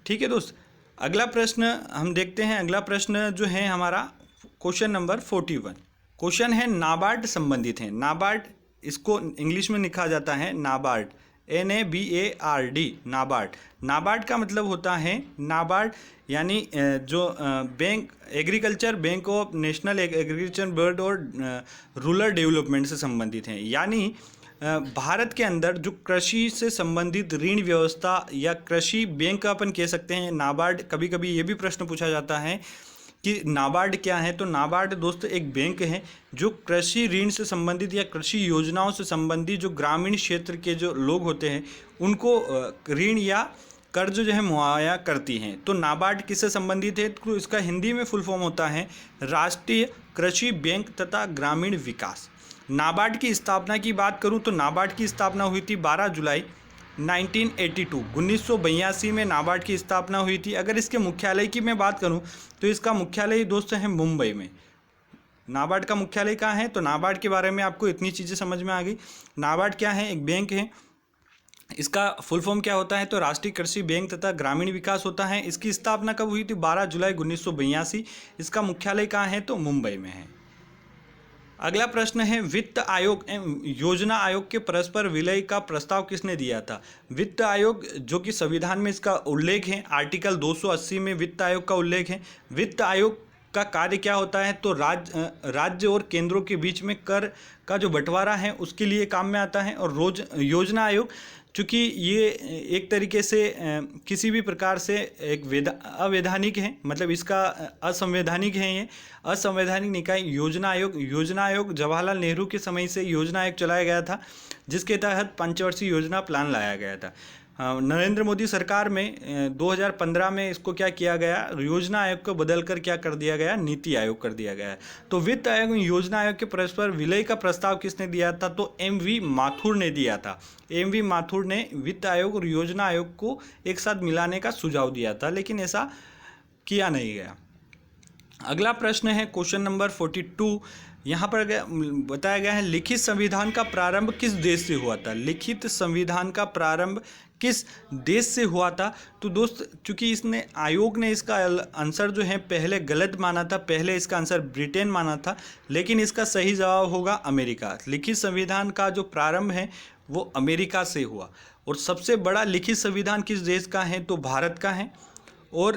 ठीक है दोस्त, अगला प्रश्न हम देखते हैं। अगला प्रश्न जो है हमारा क्वेश्चन नंबर 41, क्वेश्चन है नाबार्ड संबंधित है। नाबार्ड, इसको इंग्लिश में लिखा जाता है नाबार्ड, NABARD, नाबार्ड। नाबार्ड का मतलब होता है, नाबार्ड यानी जो bank agriculture bank of national agriculture board और रूरल डेवलपमेंट से संबंधित हैं। यानी भारत के अंदर जो कृषि से संबंधित ऋण व्यवस्था या कृषि बैंक अपन कह सकते हैं नाबार्ड। कभी कभी ये भी प्रश्न पूछा जाता है कि नाबार्ड क्या है। तो नाबार्ड दोस्त एक बैंक है जो कृषि ऋण से संबंधित या कृषि योजनाओं से संबंधित जो ग्रामीण क्षेत्र के जो लोग होते हैं उनको ऋण या कर्ज जो है मुहैया करती हैं। तो नाबार्ड किससे संबंधित है, तो इसका हिंदी में फुल फॉर्म होता है राष्ट्रीय कृषि बैंक तथा ग्रामीण विकास। नाबार्ड की स्थापना की बात करूं तो नाबार्ड की स्थापना हुई थी 12 जुलाई 1982 1982 में नाबार्ड की स्थापना हुई थी। अगर इसके मुख्यालय की मैं बात करूं तो इसका मुख्यालय दोस्तों है मुंबई में। नाबार्ड का मुख्यालय कहाँ है? तो नाबार्ड के बारे में आपको इतनी चीज़ें समझ में आ गई। नाबार्ड क्या है? एक बैंक है। इसका फुल फॉर्म क्या होता है? तो राष्ट्रीय कृषि बैंक तथा ग्रामीण विकास होता है। इसकी स्थापना कब हुई थी? 12 जुलाई 1982। इसका मुख्यालय कहाँ है? तो मुंबई में है। अगला प्रश्न है, वित्त आयोग एवं योजना आयोग के परस्पर विलय का प्रस्ताव किसने दिया था? वित्त आयोग जो कि संविधान में इसका उल्लेख है, आर्टिकल 280 में वित्त आयोग का उल्लेख है। वित्त आयोग का कार्य क्या होता है? तो राज्य और केंद्रों के बीच में कर का जो बंटवारा है उसके लिए काम में आता है। और योजना आयोग चूँकि ये एक तरीके से किसी भी प्रकार से एक अवैधानिक है, मतलब इसका असंवैधानिक है। ये असंवैधानिक निकाय योजना आयोग जवाहरलाल नेहरू के समय से योजना आयोग चलाया गया था, जिसके तहत पंचवर्षीय योजना प्लान लाया गया था। नरेंद्र मोदी सरकार में 2015 में इसको क्या किया गया? योजना आयोग को बदलकर क्या कर दिया गया? नीति आयोग कर दिया गया। तो वित्त आयोग योजना आयोग के परस्पर विलय का प्रस्ताव किसने दिया था? तो एमवी माथुर ने दिया था। एमवी माथुर ने वित्त आयोग और योजना आयोग को एक साथ मिलाने का सुझाव दिया था, लेकिन ऐसा किया नहीं गया। अगला प्रश्न है क्वेश्चन नंबर 42। यहाँ पर बताया गया है, लिखित संविधान का प्रारंभ किस देश से हुआ था? लिखित संविधान का प्रारंभ किस देश से हुआ था? तो दोस्त चूंकि इसने आयोग ने इसका आंसर जो है पहले गलत माना था, पहले इसका आंसर ब्रिटेन माना था, लेकिन इसका सही जवाब होगा अमेरिका। लिखित संविधान का जो प्रारंभ है वो अमेरिका से हुआ। और सबसे बड़ा लिखित संविधान किस देश का है? तो भारत का है। और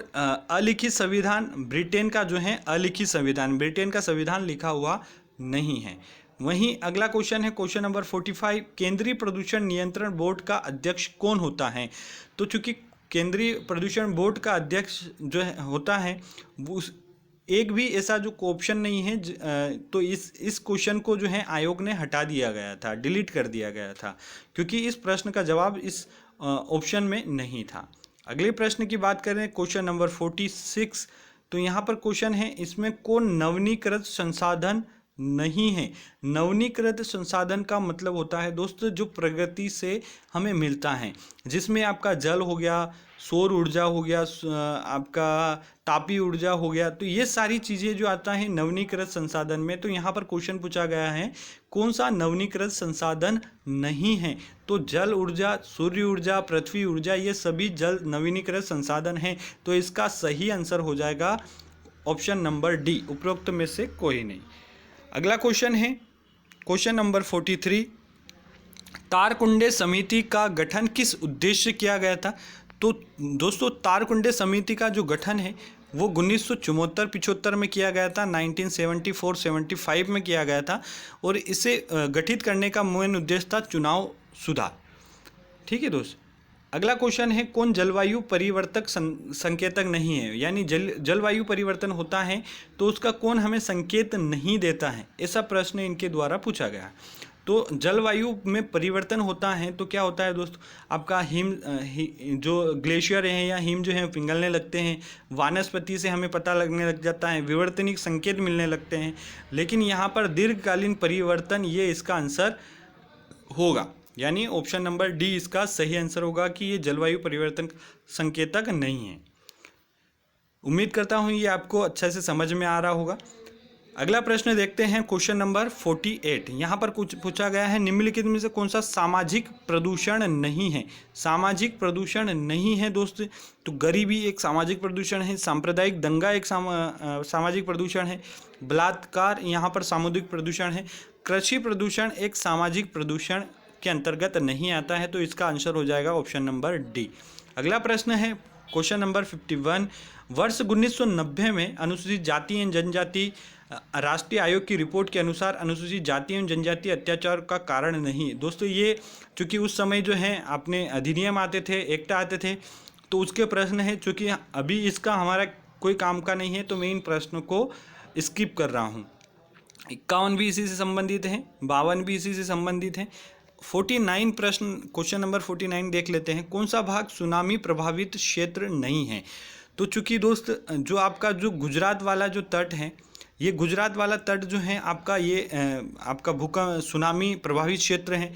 अलिखित संविधान ब्रिटेन का जो है अलिखित संविधान, ब्रिटेन का संविधान लिखा हुआ नहीं है। वहीं अगला क्वेश्चन है क्वेश्चन नंबर 45, केंद्रीय प्रदूषण नियंत्रण बोर्ड का अध्यक्ष कौन होता है? तो चूंकि केंद्रीय प्रदूषण बोर्ड का अध्यक्ष जो है होता है वो एक भी ऐसा जो ऑप्शन नहीं है, तो इस क्वेश्चन को जो है आयोग ने हटा दिया गया था, डिलीट कर दिया गया था, क्योंकि इस प्रश्न का जवाब इस ऑप्शन में नहीं था। अगले प्रश्न की बात करें क्वेश्चन नंबर 46। तो यहाँ पर क्वेश्चन है, इसमें कौन नवीनीकृत संसाधन नहीं है? नवीनीकृत संसाधन का मतलब होता है दोस्तों जो प्रगति से हमें मिलता है, जिसमें आपका जल हो गया, सौर ऊर्जा हो गया, आपका तापीय ऊर्जा हो गया। तो ये सारी चीज़ें जो आता है नवीनीकृत संसाधन में। तो यहाँ पर क्वेश्चन पूछा गया है कौन सा नवीनीकृत संसाधन नहीं है? तो जल ऊर्जा, सूर्य ऊर्जा, पृथ्वी ऊर्जा, ये सभी जल नवीनीकृत संसाधन हैं। तो इसका सही आंसर हो जाएगा ऑप्शन नंबर डी, उपरोक्त में से कोई नहीं। अगला क्वेश्चन है क्वेश्चन नंबर 43, तारकुंडे समिति का गठन किस उद्देश्य किया गया था? तो दोस्तों तारकुंडे समिति का जो गठन है वो 1974-75 में किया गया था, 1974-75 में किया गया था। और इसे गठित करने का मेन उद्देश्य था चुनाव सुधार। ठीक है दोस्त। अगला क्वेश्चन है, कौन जलवायु परिवर्तक संकेतक नहीं है? यानी जलवायु परिवर्तन होता है तो उसका कौन हमें संकेत नहीं देता है? ऐसा प्रश्न इनके द्वारा पूछा गया। तो जलवायु में परिवर्तन होता है तो क्या होता है दोस्तों? आपका जो ग्लेशियर है या हिम जो है पिघलने लगते हैं, वानस्पति से हमें पता लगने लग जाता है, विवर्तनिक संकेत मिलने लगते हैं। लेकिन यहाँ पर दीर्घकालीन परिवर्तन, ये इसका आंसर होगा, यानी ऑप्शन नंबर डी इसका सही आंसर होगा कि ये जलवायु परिवर्तन संकेतक नहीं है। उम्मीद करता हूँ ये आपको अच्छे से समझ में आ रहा होगा। अगला प्रश्न देखते हैं क्वेश्चन नंबर 48। यहाँ पर कुछ पूछा गया है, निम्नलिखित में से कौन सा सामाजिक प्रदूषण नहीं है? सामाजिक प्रदूषण नहीं है दोस्त, तो गरीबी एक सामाजिक प्रदूषण है, सांप्रदायिक दंगा एक सामाजिक प्रदूषण है, बलात्कार यहाँ पर सामुदायिक प्रदूषण है, कृषि प्रदूषण एक सामाजिक प्रदूषण के अंतर्गत नहीं आता है। तो इसका आंसर हो जाएगा ऑप्शन नंबर डी। अगला प्रश्न है क्वेश्चन नंबर 51, वर्ष 1990 में अनुसूचित जाति एवं जनजाति राष्ट्रीय आयोग की रिपोर्ट के अनुसार अनुसूचित जाति एवं जनजाति अत्याचार का कारण नहीं। दोस्तों ये चूँकि उस समय जो है अपने अधिनियम आते थे, एक्ट आते थे, तो उसके प्रश्न है, चूँकि अभी इसका हमारा कोई काम का नहीं है तो मैं इन प्रश्नों को स्किप कर रहा हूँ। 51 भी इसी से संबंधित हैं, 52 भी इसी से संबंधित हैं। 49 प्रश्न क्वेश्चन नंबर 49 देख लेते हैं, कौन सा भाग सुनामी प्रभावित क्षेत्र नहीं है? तो चूँकि दोस्त जो आपका जो गुजरात वाला जो तट है, ये गुजरात वाला तट जो है आपका, ये आपका सुनामी प्रभावित क्षेत्र है।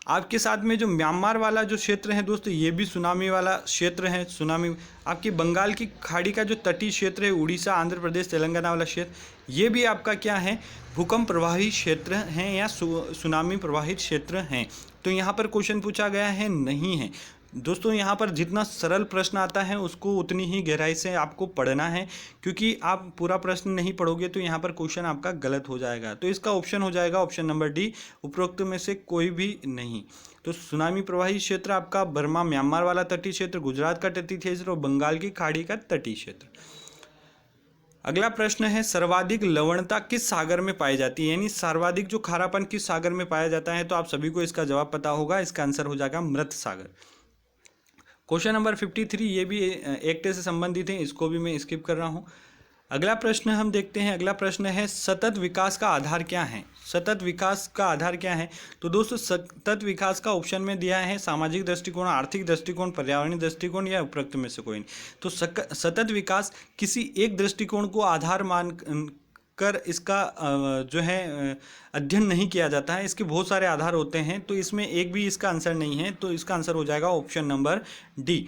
आपके साथ में जो म्यांमार वाला जो क्षेत्र है दोस्तों, ये भी सुनामी वाला क्षेत्र है। सुनामी आपकी बंगाल की खाड़ी का जो तटीय क्षेत्र है, उड़ीसा, आंध्र प्रदेश, तेलंगाना वाला क्षेत्र, ये भी आपका क्या है, भूकंप प्रभावित क्षेत्र हैं या सुनामी प्रभावित क्षेत्र हैं। तो यहाँ पर क्वेश्चन पूछा गया है नहीं है दोस्तों। यहाँ पर जितना सरल प्रश्न आता है उसको उतनी ही गहराई से आपको पढ़ना है, क्योंकि आप पूरा प्रश्न नहीं पढ़ोगे तो यहाँ पर क्वेश्चन आपका गलत हो जाएगा। तो इसका ऑप्शन हो जाएगा ऑप्शन नंबर डी, उपरोक्त में से कोई भी नहीं। तो सुनामी प्रभावित क्षेत्र आपका बर्मा म्यांमार वाला तटीय क्षेत्र, गुजरात का तटीय क्षेत्र और बंगाल की खाड़ी का तटीय क्षेत्र। अगला प्रश्न है, सर्वाधिक लवणता किस सागर में पाई जाती है, यानी सर्वाधिक जो खारापन किस सागर में पाया जाता है। तो आप सभी को इसका जवाब पता होगा, इसका आंसर हो जाएगा मृत सागर। क्वेश्चन नंबर 53, ये भी एक्ट से संबंधित है, इसको भी मैं स्किप कर रहा हूँ। अगला प्रश्न हम देखते हैं। अगला प्रश्न है, सतत विकास का आधार क्या है। सतत विकास का आधार क्या है। तो दोस्तों सतत विकास का ऑप्शन में दिया है सामाजिक दृष्टिकोण, आर्थिक दृष्टिकोण, पर्यावरणीय दृष्टिकोण या उपरोक्त में से कोई नहीं। तो सतत विकास किसी एक दृष्टिकोण को आधार मान कर इसका जो है अध्ययन नहीं किया जाता है, इसके बहुत सारे आधार होते हैं। तो इसमें एक भी इसका आंसर नहीं है, तो इसका आंसर हो जाएगा ऑप्शन नंबर डी।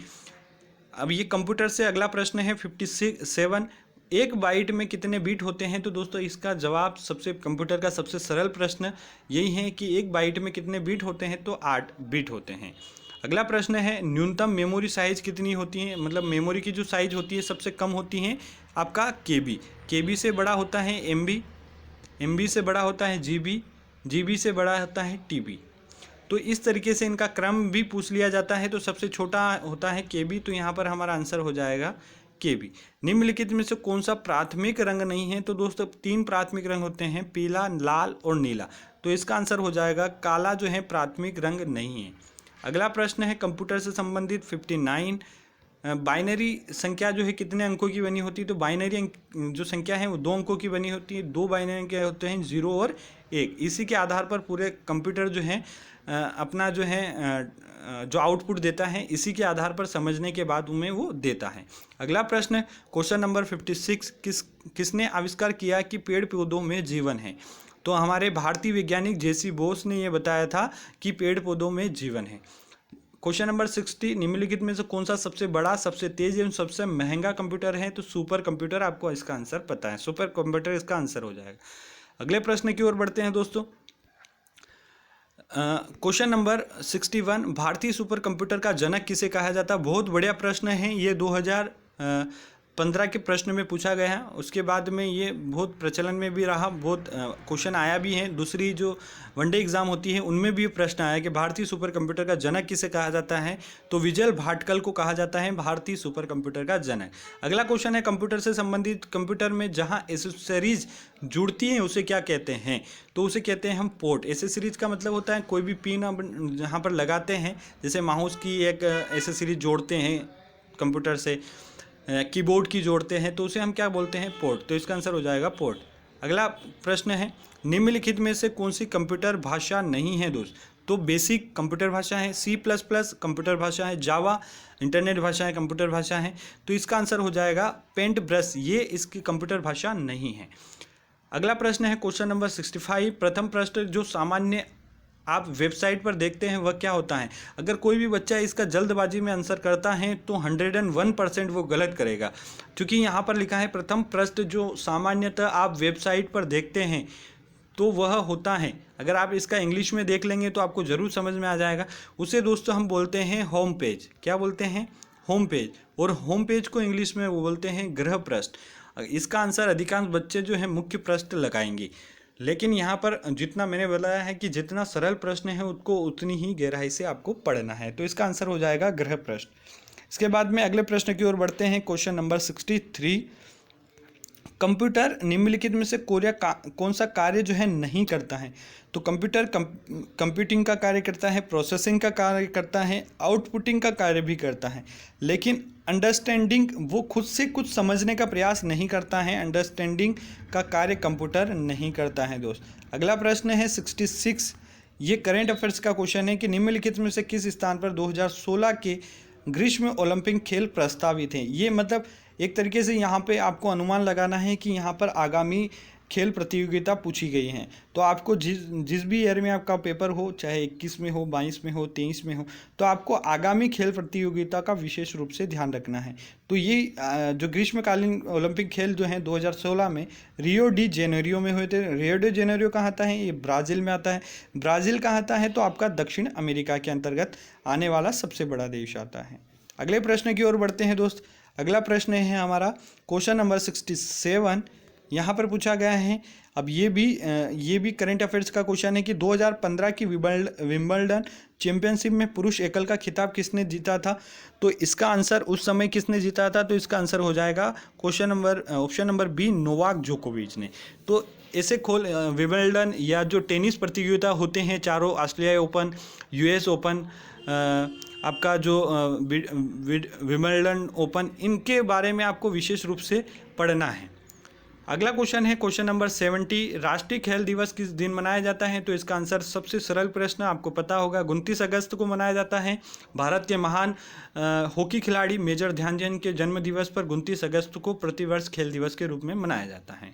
अब ये कंप्यूटर से अगला प्रश्न है 57, एक बाइट में कितने बीट होते हैं। तो दोस्तों इसका जवाब कंप्यूटर का सबसे सरल प्रश्न यही है कि एक बाइट में कितने बीट होते हैं, तो 8 बीट होते हैं। अगला प्रश्न है, न्यूनतम मेमोरी साइज कितनी होती है, मतलब मेमोरी की जो साइज होती है सबसे कम होती है आपका केबी। केबी से बड़ा होता है एमबी, एमबी से बड़ा होता है जीबी, जीबी से बड़ा होता है टीबी। तो इस तरीके से इनका क्रम भी पूछ लिया जाता है। तो सबसे छोटा होता है केबी, तो यहाँ पर हमारा आंसर हो जाएगा केबी। निम्नलिखित में से कौन सा प्राथमिक रंग नहीं है। तो दोस्तों 3 प्राथमिक रंग होते हैं, पीला, लाल और नीला। तो इसका आंसर हो जाएगा काला जो है प्राथमिक रंग नहीं है। अगला प्रश्न है कंप्यूटर से संबंधित 59, बाइनरी संख्या जो है कितने अंकों की बनी होती है। तो बाइनरी जो संख्या है वो 2 अंकों की बनी होती है। 2 बाइनरी अंक होते हैं 0 और 1। इसी के आधार पर पूरे कंप्यूटर जो है अपना जो है जो आउटपुट देता है, इसी के आधार पर समझने के बाद उन्हें वो देता है। अगला प्रश्न क्वेश्चन नंबर 56, किसने आविष्कार किया कि पेड़ पौधों में जीवन है। तो हमारे भारतीय वैज्ञानिक जेसी बोस ने यह बताया था कि पेड़ पौधों में जीवन है। क्वेश्चन नंबर 60, निम्नलिखित में से कौन सा सबसे बड़ा, सबसे तेज एवं सबसे महंगा कंप्यूटर है। तो सुपर कंप्यूटर, आपको इसका आंसर पता है, सुपर कंप्यूटर इसका आंसर हो जाएगा। अगले प्रश्न की ओर बढ़ते हैं दोस्तों। क्वेश्चन नंबर 61, भारतीय सुपर कंप्यूटर का जनक किसे कहा जाता है। बहुत बढ़िया प्रश्न है ये, 2015 के प्रश्न में पूछा गया है। उसके बाद में ये बहुत प्रचलन में भी रहा, बहुत क्वेश्चन आया भी है। दूसरी जो वनडे एग्जाम होती है उनमें भी प्रश्न आया कि भारतीय सुपर कंप्यूटर का जनक किसे कहा जाता है। तो विजय भाटकल को कहा जाता है भारतीय सुपर कंप्यूटर का जनक। अगला क्वेश्चन है कंप्यूटर से संबंधित, कंप्यूटर में जहाँ एसेसरीज जुड़ती हैं उसे क्या कहते हैं। तो उसे कहते हैं हम पोर्ट। एसेसरीज का मतलब होता है कोई भी पिन जहाँ पर लगाते हैं, जैसे माउस की एक एसेसरीज जोड़ते हैं कंप्यूटर से, कीबोर्ड की जोड़ते हैं, तो उसे हम क्या बोलते हैं, पोर्ट। तो इसका आंसर हो जाएगा पोर्ट। अगला प्रश्न है, निम्नलिखित में से कौन सी कंप्यूटर भाषा नहीं है दोस्त। तो बेसिक कंप्यूटर भाषा है, C++ कंप्यूटर भाषा है, जावा इंटरनेट भाषा है, कंप्यूटर भाषा है। तो इसका आंसर हो जाएगा पेंट ब्रश, ये इसकी कंप्यूटर भाषा नहीं है। अगला प्रश्न है क्वेश्चन नंबर 65, प्रथम प्रश्न जो सामान्य आप वेबसाइट पर देखते हैं वह क्या होता है। अगर कोई भी बच्चा इसका जल्दबाजी में आंसर करता है तो 101% वो गलत करेगा, क्योंकि यहाँ पर लिखा है प्रथम प्रश्न जो सामान्यतः आप वेबसाइट पर देखते हैं तो वह होता है। अगर आप इसका इंग्लिश में देख लेंगे तो आपको ज़रूर समझ में आ जाएगा। उसे दोस्तों हम बोलते हैं होम पेज। क्या बोलते हैं, होम पेज। और होम पेज को इंग्लिश में वो बोलते हैं गृह पृष्ठ। इसका आंसर अधिकांश बच्चे जो है मुख्य पृष्ठ लगाएंगे, लेकिन यहाँ पर जितना मैंने बताया है कि जितना सरल प्रश्न है उसको उतनी ही गहराई से आपको पढ़ना है। तो इसका आंसर हो जाएगा गृह पृष्ठ। इसके बाद में अगले प्रश्न की ओर बढ़ते हैं। क्वेश्चन नंबर 63, कंप्यूटर निम्नलिखित में से कौन सा कार्य जो है नहीं करता है। तो कंप्यूटर कंप्यूटिंग का कार्य करता है, प्रोसेसिंग का कार्य करता है, आउटपुटिंग का कार्य भी करता है, लेकिन अंडरस्टैंडिंग, वो खुद से कुछ समझने का प्रयास नहीं करता है। अंडरस्टैंडिंग का कार्य कंप्यूटर नहीं करता है दोस्त। अगला प्रश्न है 66, ये करेंट अफेयर्स का क्वेश्चन है कि निम्नलिखित में से किस स्थान पर 2016 के ग्रीष्म ओलंपिक खेल प्रस्तावित हैं। ये मतलब एक तरीके से यहाँ पे आपको अनुमान लगाना है कि यहाँ पर आगामी खेल प्रतियोगिता पूछी गई हैं। तो आपको जिस भी ईयर में आपका पेपर हो, चाहे 21 में हो, 22 में हो, 23 में हो, तो आपको आगामी खेल प्रतियोगिता का विशेष रूप से ध्यान रखना है। तो ये जो ग्रीष्मकालीन ओलंपिक खेल जो हैं 2016 में रियो डी जेनेरियो में हुए थे। रियो डी जेनेरियो कहाँ आता है? ये ब्राज़ील में आता है। ब्राज़ील कहाँ आता है? तो आपका दक्षिण अमेरिका के अंतर्गत आने वाला सबसे बड़ा देश आता है। अगले प्रश्न की ओर बढ़ते हैं दोस्त। अगला प्रश्न है हमारा क्वेश्चन नंबर 67। यहाँ पर पूछा गया है, अब ये भी करंट अफेयर्स का क्वेश्चन है कि 2015 की विंबलडन चैंपियनशिप में पुरुष एकल का खिताब किसने जीता था? तो इसका आंसर उस समय किसने जीता था? तो इसका आंसर हो जाएगा ऑप्शन नंबर बी, नोवाक जोकोविच ने। तो ऐसे विंबलडन या जो टेनिस प्रतियोगिता होते हैं चारों, ऑस्ट्रेलिया ओपन, यूएस ओपन, आपका जो विंबलडन ओपन, इनके बारे में आपको विशेष रूप से पढ़ना है। अगला क्वेश्चन है क्वेश्चन नंबर 70। राष्ट्रीय खेल दिवस किस दिन मनाया जाता है? तो इसका आंसर सबसे सरल प्रश्न आपको पता होगा, 29 अगस्त को मनाया जाता है। भारत के महान हॉकी खिलाड़ी मेजर ध्यानचंद के जन्म दिवस पर 29 अगस्त को प्रतिवर्ष खेल दिवस के रूप में मनाया जाता है।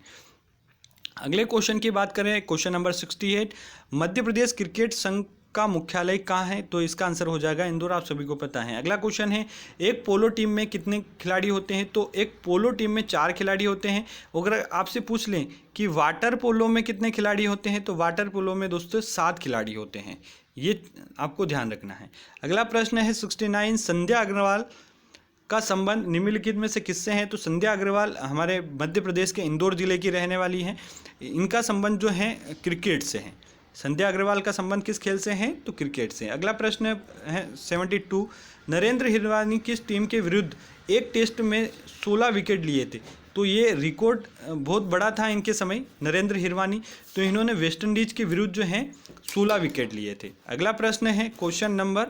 अगले क्वेश्चन की बात करें, question number 68। Madhya Pradesh cricket संघ का मुख्यालय कहाँ है? तो इसका आंसर हो जाएगा इंदौर, आप सभी को पता है। अगला क्वेश्चन है, एक पोलो टीम में कितने खिलाड़ी होते हैं? तो एक पोलो टीम में 4 खिलाड़ी होते हैं। अगर आपसे पूछ लें कि वाटर पोलो में कितने खिलाड़ी होते हैं, तो वाटर पोलो में दोस्तों 7 खिलाड़ी होते हैं। ये आपको ध्यान रखना है। अगला प्रश्न है 69। संध्या अग्रवाल का संबंध निम्नलिखित में से किससे है? तो संध्या अग्रवाल हमारे मध्य प्रदेश के इंदौर जिले की रहने वाली हैं। इनका संबंध जो है क्रिकेट से है। संध्या अग्रवाल का संबंध किस खेल से है? तो क्रिकेट से। अगला प्रश्न है 72। नरेंद्र हिरवानी किस टीम के विरुद्ध एक टेस्ट में 16 विकेट लिए थे? तो ये रिकॉर्ड बहुत बड़ा था इनके समय, नरेंद्र हिरवानी। तो इन्होंने वेस्ट इंडीज के विरुद्ध जो है 16 विकेट लिए थे। अगला प्रश्न है क्वेश्चन नंबर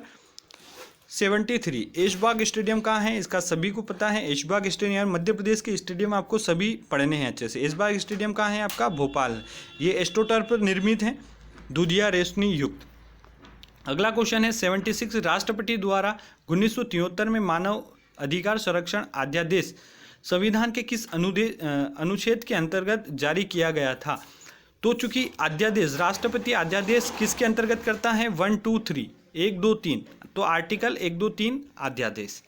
73। ऐशबाग स्टेडियम कहाँ है? इसका सभी को पता है। ऐशबाग स्टेडियम मध्य प्रदेश के स्टेडियम आपको सभी पढ़ने हैं अच्छे से। ऐशबाग स्टेडियम कहाँ है? आपका भोपाल। ये एस्ट्रोटर्फ पर निर्मित है, दूधिया रेशनी युक्त। अगला क्वेश्चन है 76। राष्ट्रपति द्वारा 1973 में मानव अधिकार संरक्षण अध्यादेश संविधान के किस अनुच्छेद के अंतर्गत जारी किया गया था? तो चूंकि अध्यादेश, राष्ट्रपति अध्यादेश किसके अंतर्गत करता है? 1, 2, 3, 1, 2, 3। तो आर्टिकल 1, 2, 3 अध्यादेश।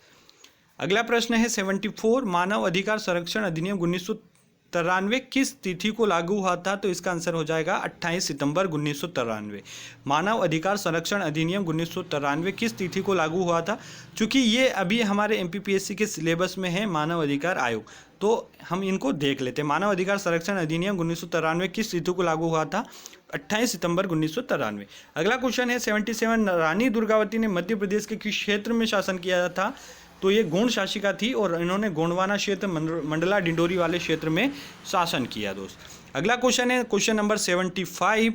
अगला प्रश्न है 74। मानव अधिकार संरक्षण अधिनियम 1993 किस तिथि को लागू हुआ था? तो इसका आंसर हो जाएगा 28 सितंबर 1993। मानव अधिकार संरक्षण अधिनियम 1993 किस तिथि को लागू हुआ था? चूंकि ये अभी हमारे एमपीपीएससी के सिलेबस में है, मानव अधिकार आयोग, तो हम इनको देख लेते हैं। मानव अधिकार संरक्षण अधिनियम 1993 किस तिथि को लागू हुआ था? 28 सितंबर 1993। अगला क्वेश्चन है 77। रानी दुर्गावती ने मध्य प्रदेश के किस क्षेत्र में शासन किया था? तो ये गोंड शासिका थी और इन्होंने गोंडवाना क्षेत्र, मंडला डिंडोरी वाले क्षेत्र में शासन किया दोस्त। अगला क्वेश्चन है क्वेश्चन नंबर 75।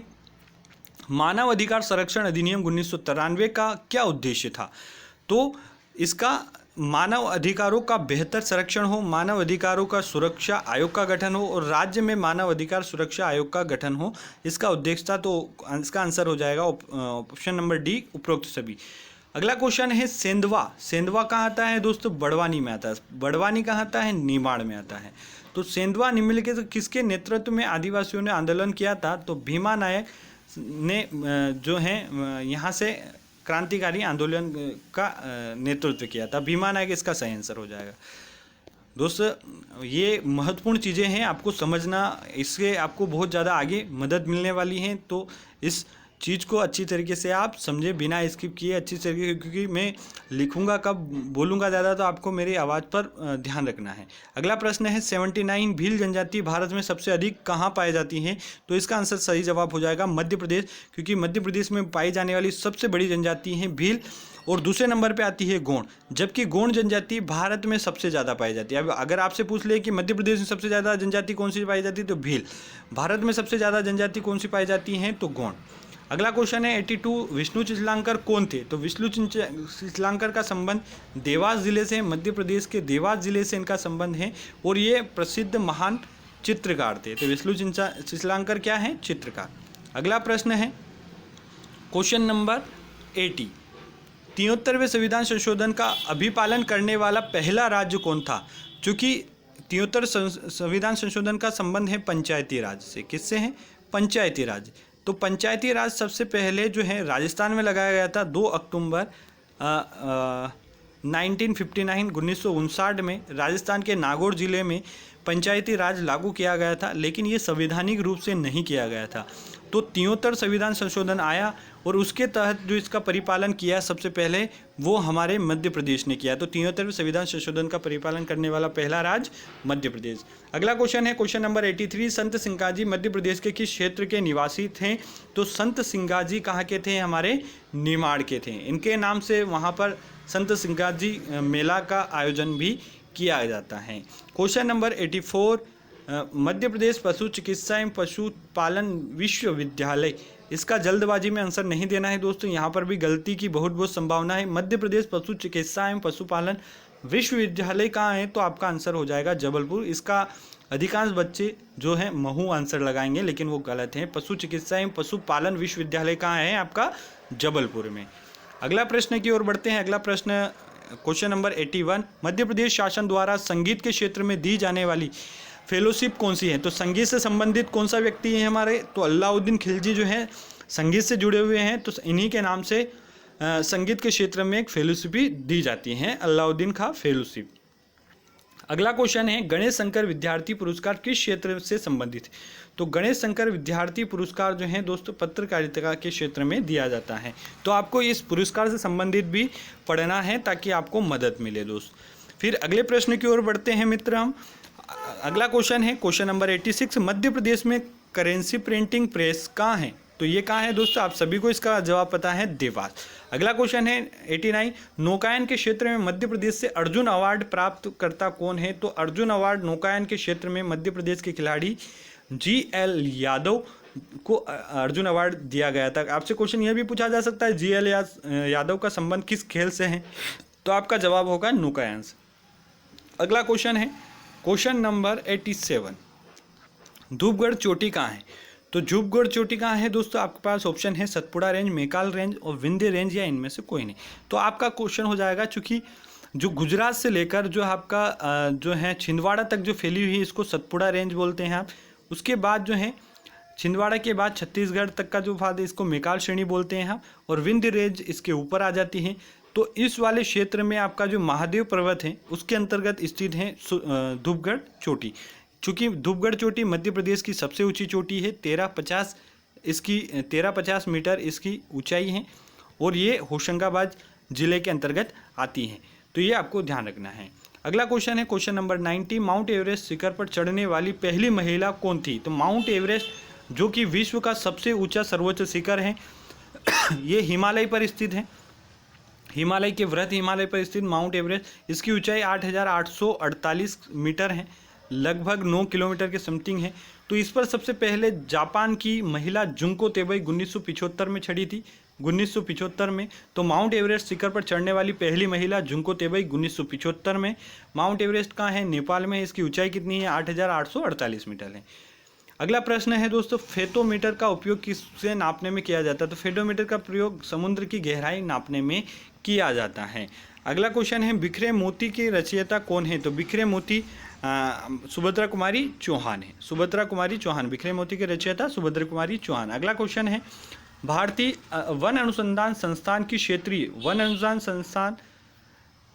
मानव अधिकार संरक्षण अधिनियम 1993 का क्या उद्देश्य था? तो इसका मानव अधिकारों का बेहतर संरक्षण हो, मानव अधिकारों का सुरक्षा आयोग का गठन हो और राज्य में मानव अधिकार सुरक्षा आयोग का गठन हो, इसका उद्देश्य था। तो इसका आंसर हो जाएगा ऑप्शन नंबर डी, उपरोक्त सभी। अगला क्वेश्चन है सेंधवा। सेंधवा कहाँ आता है दोस्तों? बड़वानी में आता है। बड़वानी कहाँ आता है? निमाड़ में आता है। तो सेंधवा निम्नलिखित किसके नेतृत्व में आदिवासियों ने आंदोलन किया था? तो भीमा नायक ने जो है यहाँ से क्रांतिकारी आंदोलन का नेतृत्व किया था। भीमा नायक इसका सही आंसर हो जाएगा। दोस्तों ये महत्वपूर्ण चीज़ें हैं, आपको समझना, इससे आपको बहुत ज़्यादा आगे मदद मिलने वाली है। तो इस चीज़ को अच्छी तरीके से आप समझे, बिना स्किप किए अच्छी तरीके, क्योंकि मैं लिखूंगा कब, बोलूँगा ज़्यादा, तो आपको मेरी आवाज़ पर ध्यान रखना है। अगला प्रश्न है 79। भील जनजाति भारत में सबसे अधिक कहाँ पाई जाती है? तो इसका आंसर सही जवाब हो जाएगा मध्य प्रदेश, क्योंकि मध्य प्रदेश में पाई जाने वाली सबसे बड़ी जनजाति है भील और दूसरे नंबर पे आती है गोंड, जबकि गोंड जनजाति भारत में सबसे ज़्यादा पाई जाती है। अब अगर आपसे पूछ ले कि मध्य प्रदेश में सबसे ज़्यादा जनजाति कौन सी पाई जाती है, तो भील। भारत में सबसे ज़्यादा जनजाति कौन सी पाई जाती है? तो गोंड। अगला क्वेश्चन है 82। विष्णु चिचलांकर कौन थे? तो विष्णु चिचलांकर का संबंध देवास जिले से, मध्य प्रदेश के देवास जिले से इनका संबंध है और ये प्रसिद्ध महान चित्रकार थे। तो विष्णु चिचलांकर क्या है? चित्रकार। अगला प्रश्न है क्वेश्चन नंबर 80। 73वें संविधान संशोधन का अभिपालन करने वाला पहला राज्य कौन था? चूँकि 73 संविधान संशोधन का संबंध है पंचायती राज से। किससे है? पंचायती राज। तो पंचायती राज सबसे पहले जो है राजस्थान में लगाया गया था 2 अक्टूबर 1959 में राजस्थान के नागौर जिले में पंचायती राज लागू किया गया था, लेकिन ये संवैधानिक रूप से नहीं किया गया था। तो 73 संविधान संशोधन आया और उसके तहत जो इसका परिपालन किया सबसे पहले वो हमारे मध्य प्रदेश ने किया। तो 73 संविधान संशोधन का परिपालन करने वाला पहला राज्य मध्य प्रदेश। अगला क्वेश्चन है क्वेश्चन नंबर 83, संत सिंगाजी मध्य प्रदेश के किस क्षेत्र के निवासी थे? तो संत सिंगाजी कहाँ के थे? हमारे निमाड़ के थे। इनके नाम से वहाँ पर संत सिंगाजी मेला का आयोजन भी किया जाता है। क्वेश्चन नंबर 84, मध्य प्रदेश पशु चिकित्सा एवं पशुपालन विश्वविद्यालय। इसका जल्दबाजी में आंसर नहीं देना है दोस्तों, यहाँ पर भी गलती की बहुत संभावना है। मध्य प्रदेश पशु चिकित्सा एवं पशुपालन विश्वविद्यालय कहाँ है? तो आपका आंसर हो जाएगा जबलपुर। इसका अधिकांश बच्चे जो हैं महू आंसर लगाएंगे, लेकिन वो गलत है। पशु चिकित्सा एवं पशुपालन विश्वविद्यालय कहाँ है? आपका जबलपुर में। अगला प्रश्न की ओर बढ़ते हैं। अगला प्रश्न क्वेश्चन नंबर 81, मध्य प्रदेश शासन द्वारा संगीत के क्षेत्र में दी जाने वाली फेलोशिप कौन सी है? तो संगीत से संबंधित कौन सा व्यक्ति है हमारे? तो अलाउद्दीन खिलजी जो है संगीत से जुड़े हुए हैं, तो इन्हीं के नाम से संगीत के क्षेत्र में एक फेलोशिप दी जाती है, अलाउद्दीन खां फेलोशिप। अगला क्वेश्चन है गणेश शंकर विद्यार्थी पुरस्कार किस क्षेत्र से संबंधित है? तो गणेश शंकर विद्यार्थी पुरस्कार जो है दोस्तों पत्रकारिता के क्षेत्र में दिया जाता है। तो आपको इस पुरस्कार से संबंधित भी पढ़ना है ताकि आपको मदद मिले दोस्त। फिर अगले प्रश्न की ओर बढ़ते हैं मित्र हम। अगला क्वेश्चन है क्वेश्चन नंबर 86, मध्य प्रदेश में करेंसी प्रिंटिंग प्रेस कहाँ है? तो ये कहाँ है दोस्तों? आप सभी को इसका जवाब पता है, देवास। अगला क्वेश्चन है 89, नौकायन के क्षेत्र में मध्य प्रदेश से अर्जुन अवार्ड प्राप्त करता कौन है? तो अर्जुन अवार्ड नौकायन के क्षेत्र में मध्य प्रदेश के खिलाड़ी GL यादव को अर्जुन अवार्ड दिया गया था। आपसे क्वेश्चन यह भी पूछा जा सकता है GL यादव का संबंध किस खेल से है? तो आपका जवाब होगा नौकायन से। अगला क्वेश्चन है क्वेश्चन नंबर 87, धूपगढ़ चोटी कहाँ है? तो धूपगढ़ चोटी कहाँ है दोस्तों? आपके पास ऑप्शन है सतपुड़ा रेंज, मेकाल रेंज और विंध्य रेंज, या इनमें से कोई नहीं। तो आपका क्वेश्चन हो जाएगा, चूँकि जो गुजरात से लेकर जो आपका जो है छिंदवाड़ा तक जो फैली हुई है इसको सतपुड़ा रेंज बोलते हैं आप। उसके बाद जो है छिंदवाड़ा के बाद छत्तीसगढ़ तक का जो भाग है इसको मेकाल श्रेणी बोलते हैं हम, और विंध्य रेंज इसके ऊपर आ जाती है। तो इस वाले क्षेत्र में आपका जो महादेव पर्वत है उसके अंतर्गत स्थित है धूपगढ़ चोटी। चूँकि धूपगढ़ चोटी मध्य प्रदेश की सबसे ऊंची चोटी है, 1350 मीटर इसकी ऊंचाई है, और ये होशंगाबाद जिले के अंतर्गत आती है। तो ये आपको ध्यान रखना है। अगला क्वेश्चन है क्वेश्चन नंबर 90, माउंट एवरेस्ट शिखर पर चढ़ने वाली पहली महिला कौन थी? तो माउंट एवरेस्ट जो कि विश्व का सबसे ऊंचा सर्वोच्च शिखर है ये हिमालय पर स्थित है। हिमालय के वृहद हिमालय पर स्थित माउंट एवरेस्ट, इसकी ऊंचाई 8848 मीटर है, लगभग 9 किलोमीटर के समथिंग है। तो इस पर सबसे पहले जापान की महिला जुंको तेबई 1975 में चढ़ी थी, 1975 में। तो माउंट एवरेस्ट शिखर पर चढ़ने वाली पहली महिला जुंको तेबई 1975 में। माउंट एवरेस्ट कहाँ है? नेपाल में। इसकी ऊंचाई कितनी है? 8848 मीटर है। अगला प्रश्न है दोस्तों, फेटोमीटर का उपयोग किससे नापने में किया जाता है? तो फेटोमीटर का प्रयोग समुद्र की गहराई नापने में किया जाता है। अगला क्वेश्चन है बिखरे मोती की रचयिता कौन है? तो बिखरे मोती सुभद्रा कुमारी चौहान है। सुभद्रा कुमारी चौहान, बिखरे मोती के रचयिता सुभद्रा कुमारी चौहान। अगला क्वेश्चन है भारतीय वन अनुसंधान संस्थान की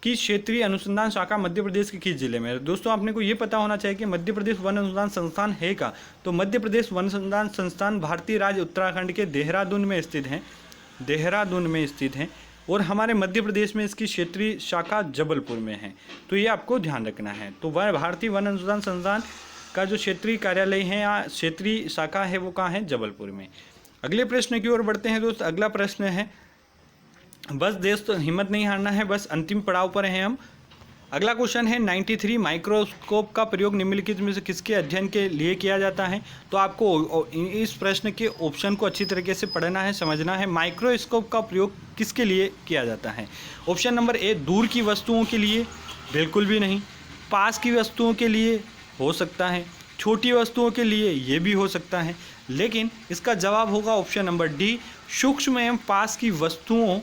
क्षेत्रीय अनुसंधान शाखा मध्य प्रदेश के किस जिले में है? दोस्तों आपने को ये पता होना चाहिए कि मध्य प्रदेश वन अनुसंधान संस्थान है का? तो मध्य प्रदेश वन अनुसंधान संस्थान भारतीय राज्य उत्तराखंड के देहरादून में स्थित है, देहरादून में स्थित है, और हमारे मध्य प्रदेश में इसकी क्षेत्रीय शाखा जबलपुर में है। तो ये आपको ध्यान रखना है। तो वह भारतीय वन अनुसंधान संस्थान का जो क्षेत्रीय कार्यालय है या क्षेत्रीय शाखा है वो कहाँ है? जबलपुर में। अगले प्रश्न की ओर बढ़ते हैं दोस्त। अगला प्रश्न है, बस दोस्त हिम्मत नहीं हारना है, बस अंतिम पड़ाव पर हैं हम। अगला क्वेश्चन है 93, माइक्रोस्कोप का प्रयोग निम्नलिखित में से किसके अध्ययन के लिए किया जाता है? तो आपको इस प्रश्न के ऑप्शन को अच्छी तरीके से पढ़ना है, समझना है। माइक्रोस्कोप का प्रयोग किसके लिए किया जाता है? ऑप्शन नंबर ए, दूर की वस्तुओं के लिए, बिल्कुल भी नहीं। पास की वस्तुओं के लिए हो सकता है, छोटी वस्तुओं के लिए ये भी हो सकता है, लेकिन इसका जवाब होगा ऑप्शन नंबर डी, सूक्ष्म एवं पास की वस्तुओं,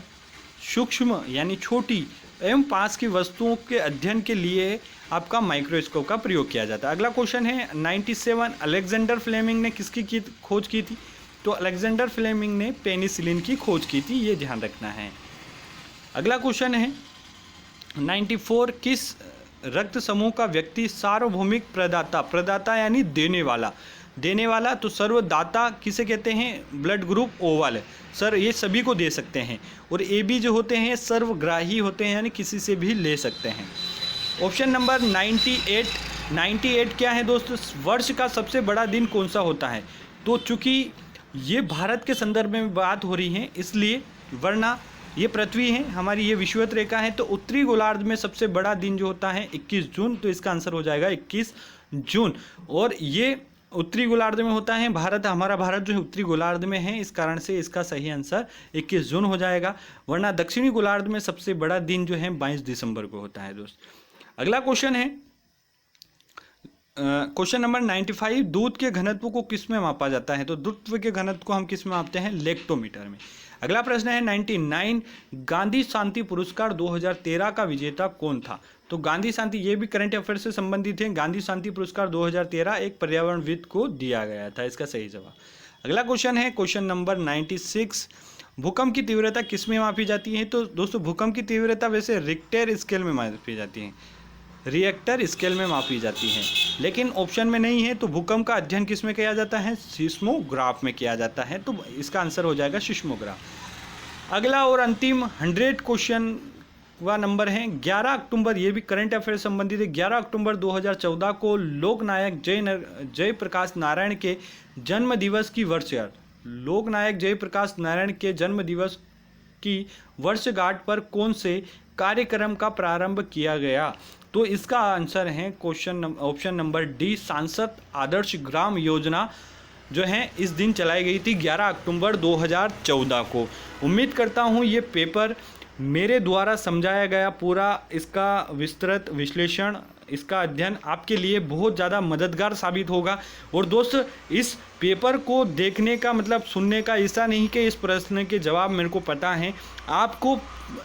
सूक्ष्म यानी छोटी एवं पास की वस्तुओं के अध्ययन के लिए आपका माइक्रोस्कोप का प्रयोग किया जाता है। अगला क्वेश्चन है 97 अलेक्जेंडर फ्लेमिंग ने किसकी खोज की थी? तो अलेक्जेंडर फ्लेमिंग ने पेनिसिलिन की खोज की थी, ये ध्यान रखना है। अगला क्वेश्चन है 94 किस रक्त समूह का व्यक्ति सार्वभौमिक प्रदाता यानी देने वाला तो सर्वदाता किसे कहते हैं? ब्लड ग्रुप ओ वाले सर, ये सभी को दे सकते हैं। और ए बी जो होते हैं सर्वग्राही होते हैं, यानी किसी से भी ले सकते हैं। ऑप्शन नंबर 98 क्या है दोस्तों? वर्ष का सबसे बड़ा दिन कौन सा होता है? तो चूंकि ये भारत के संदर्भ में बात हो रही है इसलिए, वरना ये पृथ्वी है हमारी, ये विषुवत रेखा है, तो उत्तरी गोलार्ध में सबसे बड़ा दिन जो होता है 21 जून, तो इसका आंसर हो जाएगा 21 जून। और ये उत्तरी गोलार्ध में होता है, हमारा भारत जो है उत्तरी गोलार्ध में है, इस कारण से इसका सही आंसर 21 जून हो जाएगा। वरना दक्षिणी गोलार्ध में सबसे बड़ा दिन जो है 22 दिसंबर को होता है दोस्त। अगला क्वेश्चन है क्वेश्चन नंबर 95 दूध के घनत्व को किस में मापा जाता है? तो दूध के घनत्व को हम किस में मापते हैं? लेक्टोमीटर में। अगला प्रश्न है 99 गांधी शांति पुरस्कार 2013 का विजेता कौन था? तो गांधी शांति, ये भी करंट अफेयर से संबंधित है। गांधी शांति पुरस्कार 2013 एक पर्यावरणविद को दिया गया था, इसका सही जवाब। अगला क्वेश्चन है क्वेश्चन नंबर 96 भूकंप की तीव्रता किस में मापी जाती है? तो दोस्तों भूकंप की तीव्रता वैसे रिक्टर स्केल में मापी जाती है, रिएक्टर स्केल में मापी जाती है, लेकिन ऑप्शन में नहीं है। तो भूकंप का अध्ययन किस में किया जाता है? सिस्मोग्राफ में किया जाता है, तो इसका आंसर हो जाएगा सिस्मोग्राफ। अगला और अंतिम 100 क्वेश्चन का नंबर है 11 अक्टूबर, ये भी करंट अफेयर संबंधित है। 11 अक्टूबर 2014 को लोकनायक जयप्रकाश नारायण के जन्म दिवस की वर्षगांठ, लोकनायक जयप्रकाश नारायण के जन्म दिवस की वर्षगांठ पर कौन से कार्यक्रम का प्रारंभ किया गया? तो इसका आंसर है ऑप्शन नंबर डी, सांसद आदर्श ग्राम योजना जो है इस दिन चलाई गई थी 11 अक्टूबर 2014 को। उम्मीद करता हूँ ये पेपर मेरे द्वारा समझाया गया पूरा इसका विस्तृत विश्लेषण, इसका अध्ययन आपके लिए बहुत ज़्यादा मददगार साबित होगा। और दोस्त इस पेपर को देखने का मतलब सुनने का ऐसा नहीं कि इस प्रश्न के जवाब मेरे को पता है, आपको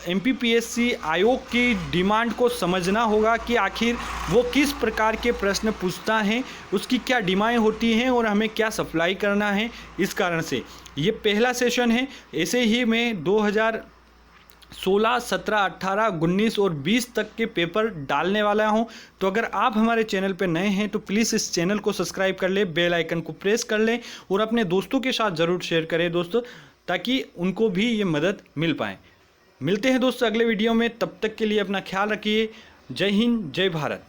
एमपीपीएससी आयोग की डिमांड को समझना होगा कि आखिर वो किस प्रकार के प्रश्न पूछता है, उसकी क्या डिमांड होती हैं और हमें क्या सप्लाई करना है। इस कारण से ये पहला सेशन है। ऐसे ही मैं 2016, 17, 18, 19 और 20 तक के पेपर डालने वाला हूं। तो अगर आप हमारे चैनल पर नए हैं तो प्लीज़ इस चैनल को सब्सक्राइब कर लें, बेल आइकन को प्रेस कर लें और अपने दोस्तों के साथ ज़रूर शेयर करें दोस्तों, ताकि उनको भी ये मदद मिल पाए। मिलते हैं दोस्तों अगले वीडियो में, तब तक के लिए अपना ख्याल रखिए। जय हिंद, जय भारत।